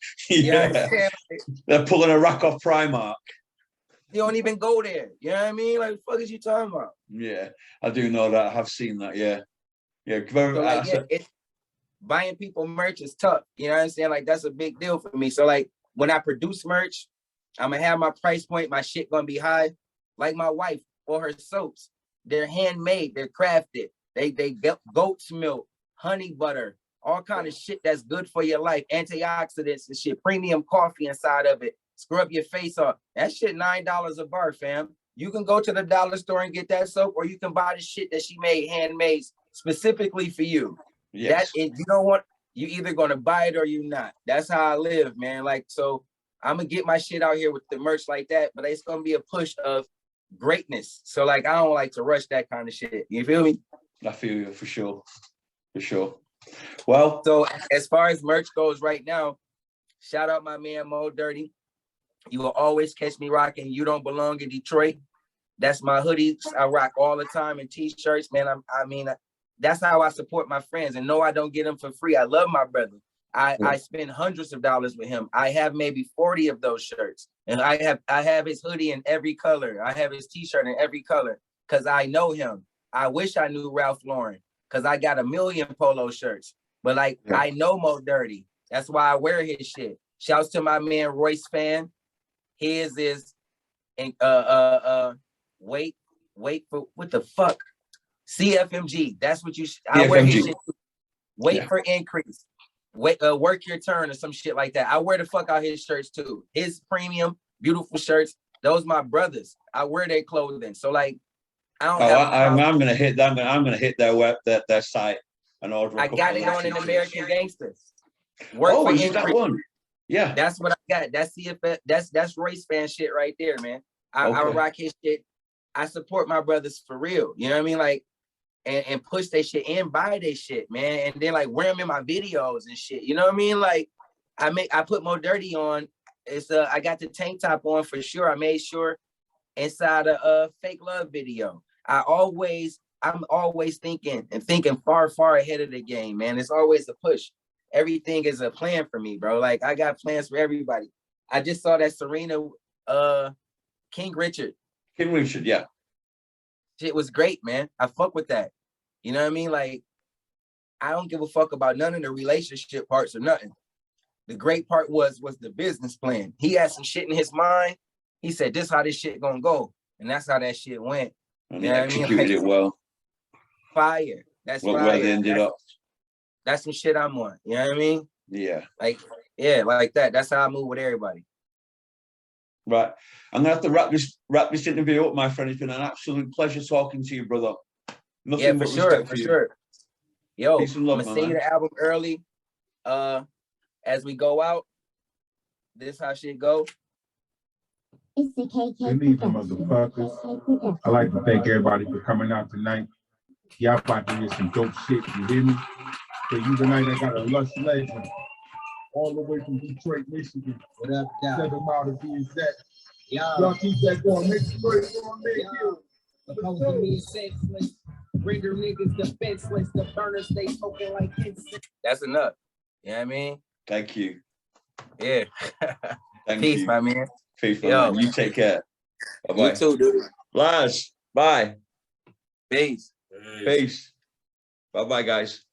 They're pulling a rack off Primark. You don't even go there. You know what I mean? Like, what the fuck is you talking about? Yeah, I do know that. I have seen that. Yeah. So buying people merch is tough. You know what I'm saying? Like, that's a big deal for me. So, like, when I produce merch, I'm going to have my price point. My shit going to be high. Like my wife or her soaps. They're handmade. They're crafted. They get goat's milk, honey butter, all kind of shit that's good for your life. Antioxidants and shit. Premium coffee inside of it. Scrub your face off. That shit $9 a bar, fam. You can go to the dollar store and get that soap, or you can buy the shit that she made handmade specifically for you. Yes. That if you don't want, you either gonna buy it or you not. That's how I live, man. Like, so I'm gonna get my shit out here with the merch like that, but it's gonna be a push of greatness. So like I don't like to rush that kind of shit. You feel me? I feel you for sure. For sure. Well, so as far as merch goes right now, shout out my man Mo Dirty. You will always catch me rocking You Don't Belong in Detroit. That's my hoodies. I rock all the time and t-shirts, man. I mean, that's how I support my friends. And no, I don't get them for free. I love my brother. I spend hundreds of dollars with him. I have maybe 40 of those shirts. And I have his hoodie in every color. I have his t-shirt in every color because I know him. I wish I knew Ralph Lauren because I got 1 million polo shirts. But like, I know Mo Dirty. That's why I wear his shit. Shouts to my man Royce Fan. His is wait for what the fuck? CFMG. That's what you I wear his shit. Wait for increase. Wait, work your turn or some shit like that. I wear the fuck out his shirts too. His premium, beautiful shirts. Those my brothers. I wear their clothing. So like I don't I'm gonna hit them. I'm gonna hit their site and order. I got it on an American Gangsters. Is it that one? Yeah, that's what I got. That's CFF. That's Royce Fan shit right there, man. I rock his shit. I support my brothers for real. You know what I mean? Like, and push their shit and buy their shit, man. And then like wear them in my videos and shit. You know what I mean? Like, I put Mo Dirty on. It's I got the tank top on for sure. I made sure inside a Fake Love video. I'm always thinking far ahead of the game, man. It's always a push. Everything is a plan for me, bro. Like I got plans for everybody. I just saw that Serena, King Richard, yeah. Shit was great, man. I fuck with that. You know what I mean? Like, I don't give a fuck about none of the relationship parts or nothing. The great part was the business plan. He had some shit in his mind. He said, "This how this shit gonna go," and that's how that shit went. And he executed it well. Fire. That's fire. Where they ended up. That's some shit I'm on. You know what I mean? Yeah. Like that. That's how I move with everybody. Right. I'm gonna have to wrap this interview up, my friend. It's been an absolute pleasure talking to you, brother. Nothing but respect for you. Yo, I'm gonna sing the album early. As we go out, this how shit go. It's the KK. Good evening, motherfuckers. I'd like to thank everybody for coming out tonight. Y'all about to hear some dope shit, you hear me? For you tonight, I got a lush legend. All the way from Detroit, Michigan. What up, Doc? 7 miles to be exact. Y'all keep that going. Make sure it's going to make you. Render niggas defenseless, the burners stay smoking like incense. That's enough. You know what I mean? Thank you. Yeah. Thank Peace, you. my man. Peace, my Yo. man. You take care. Bye-bye. You too, dude. Lars, bye. Peace. Peace. Bye-bye, guys.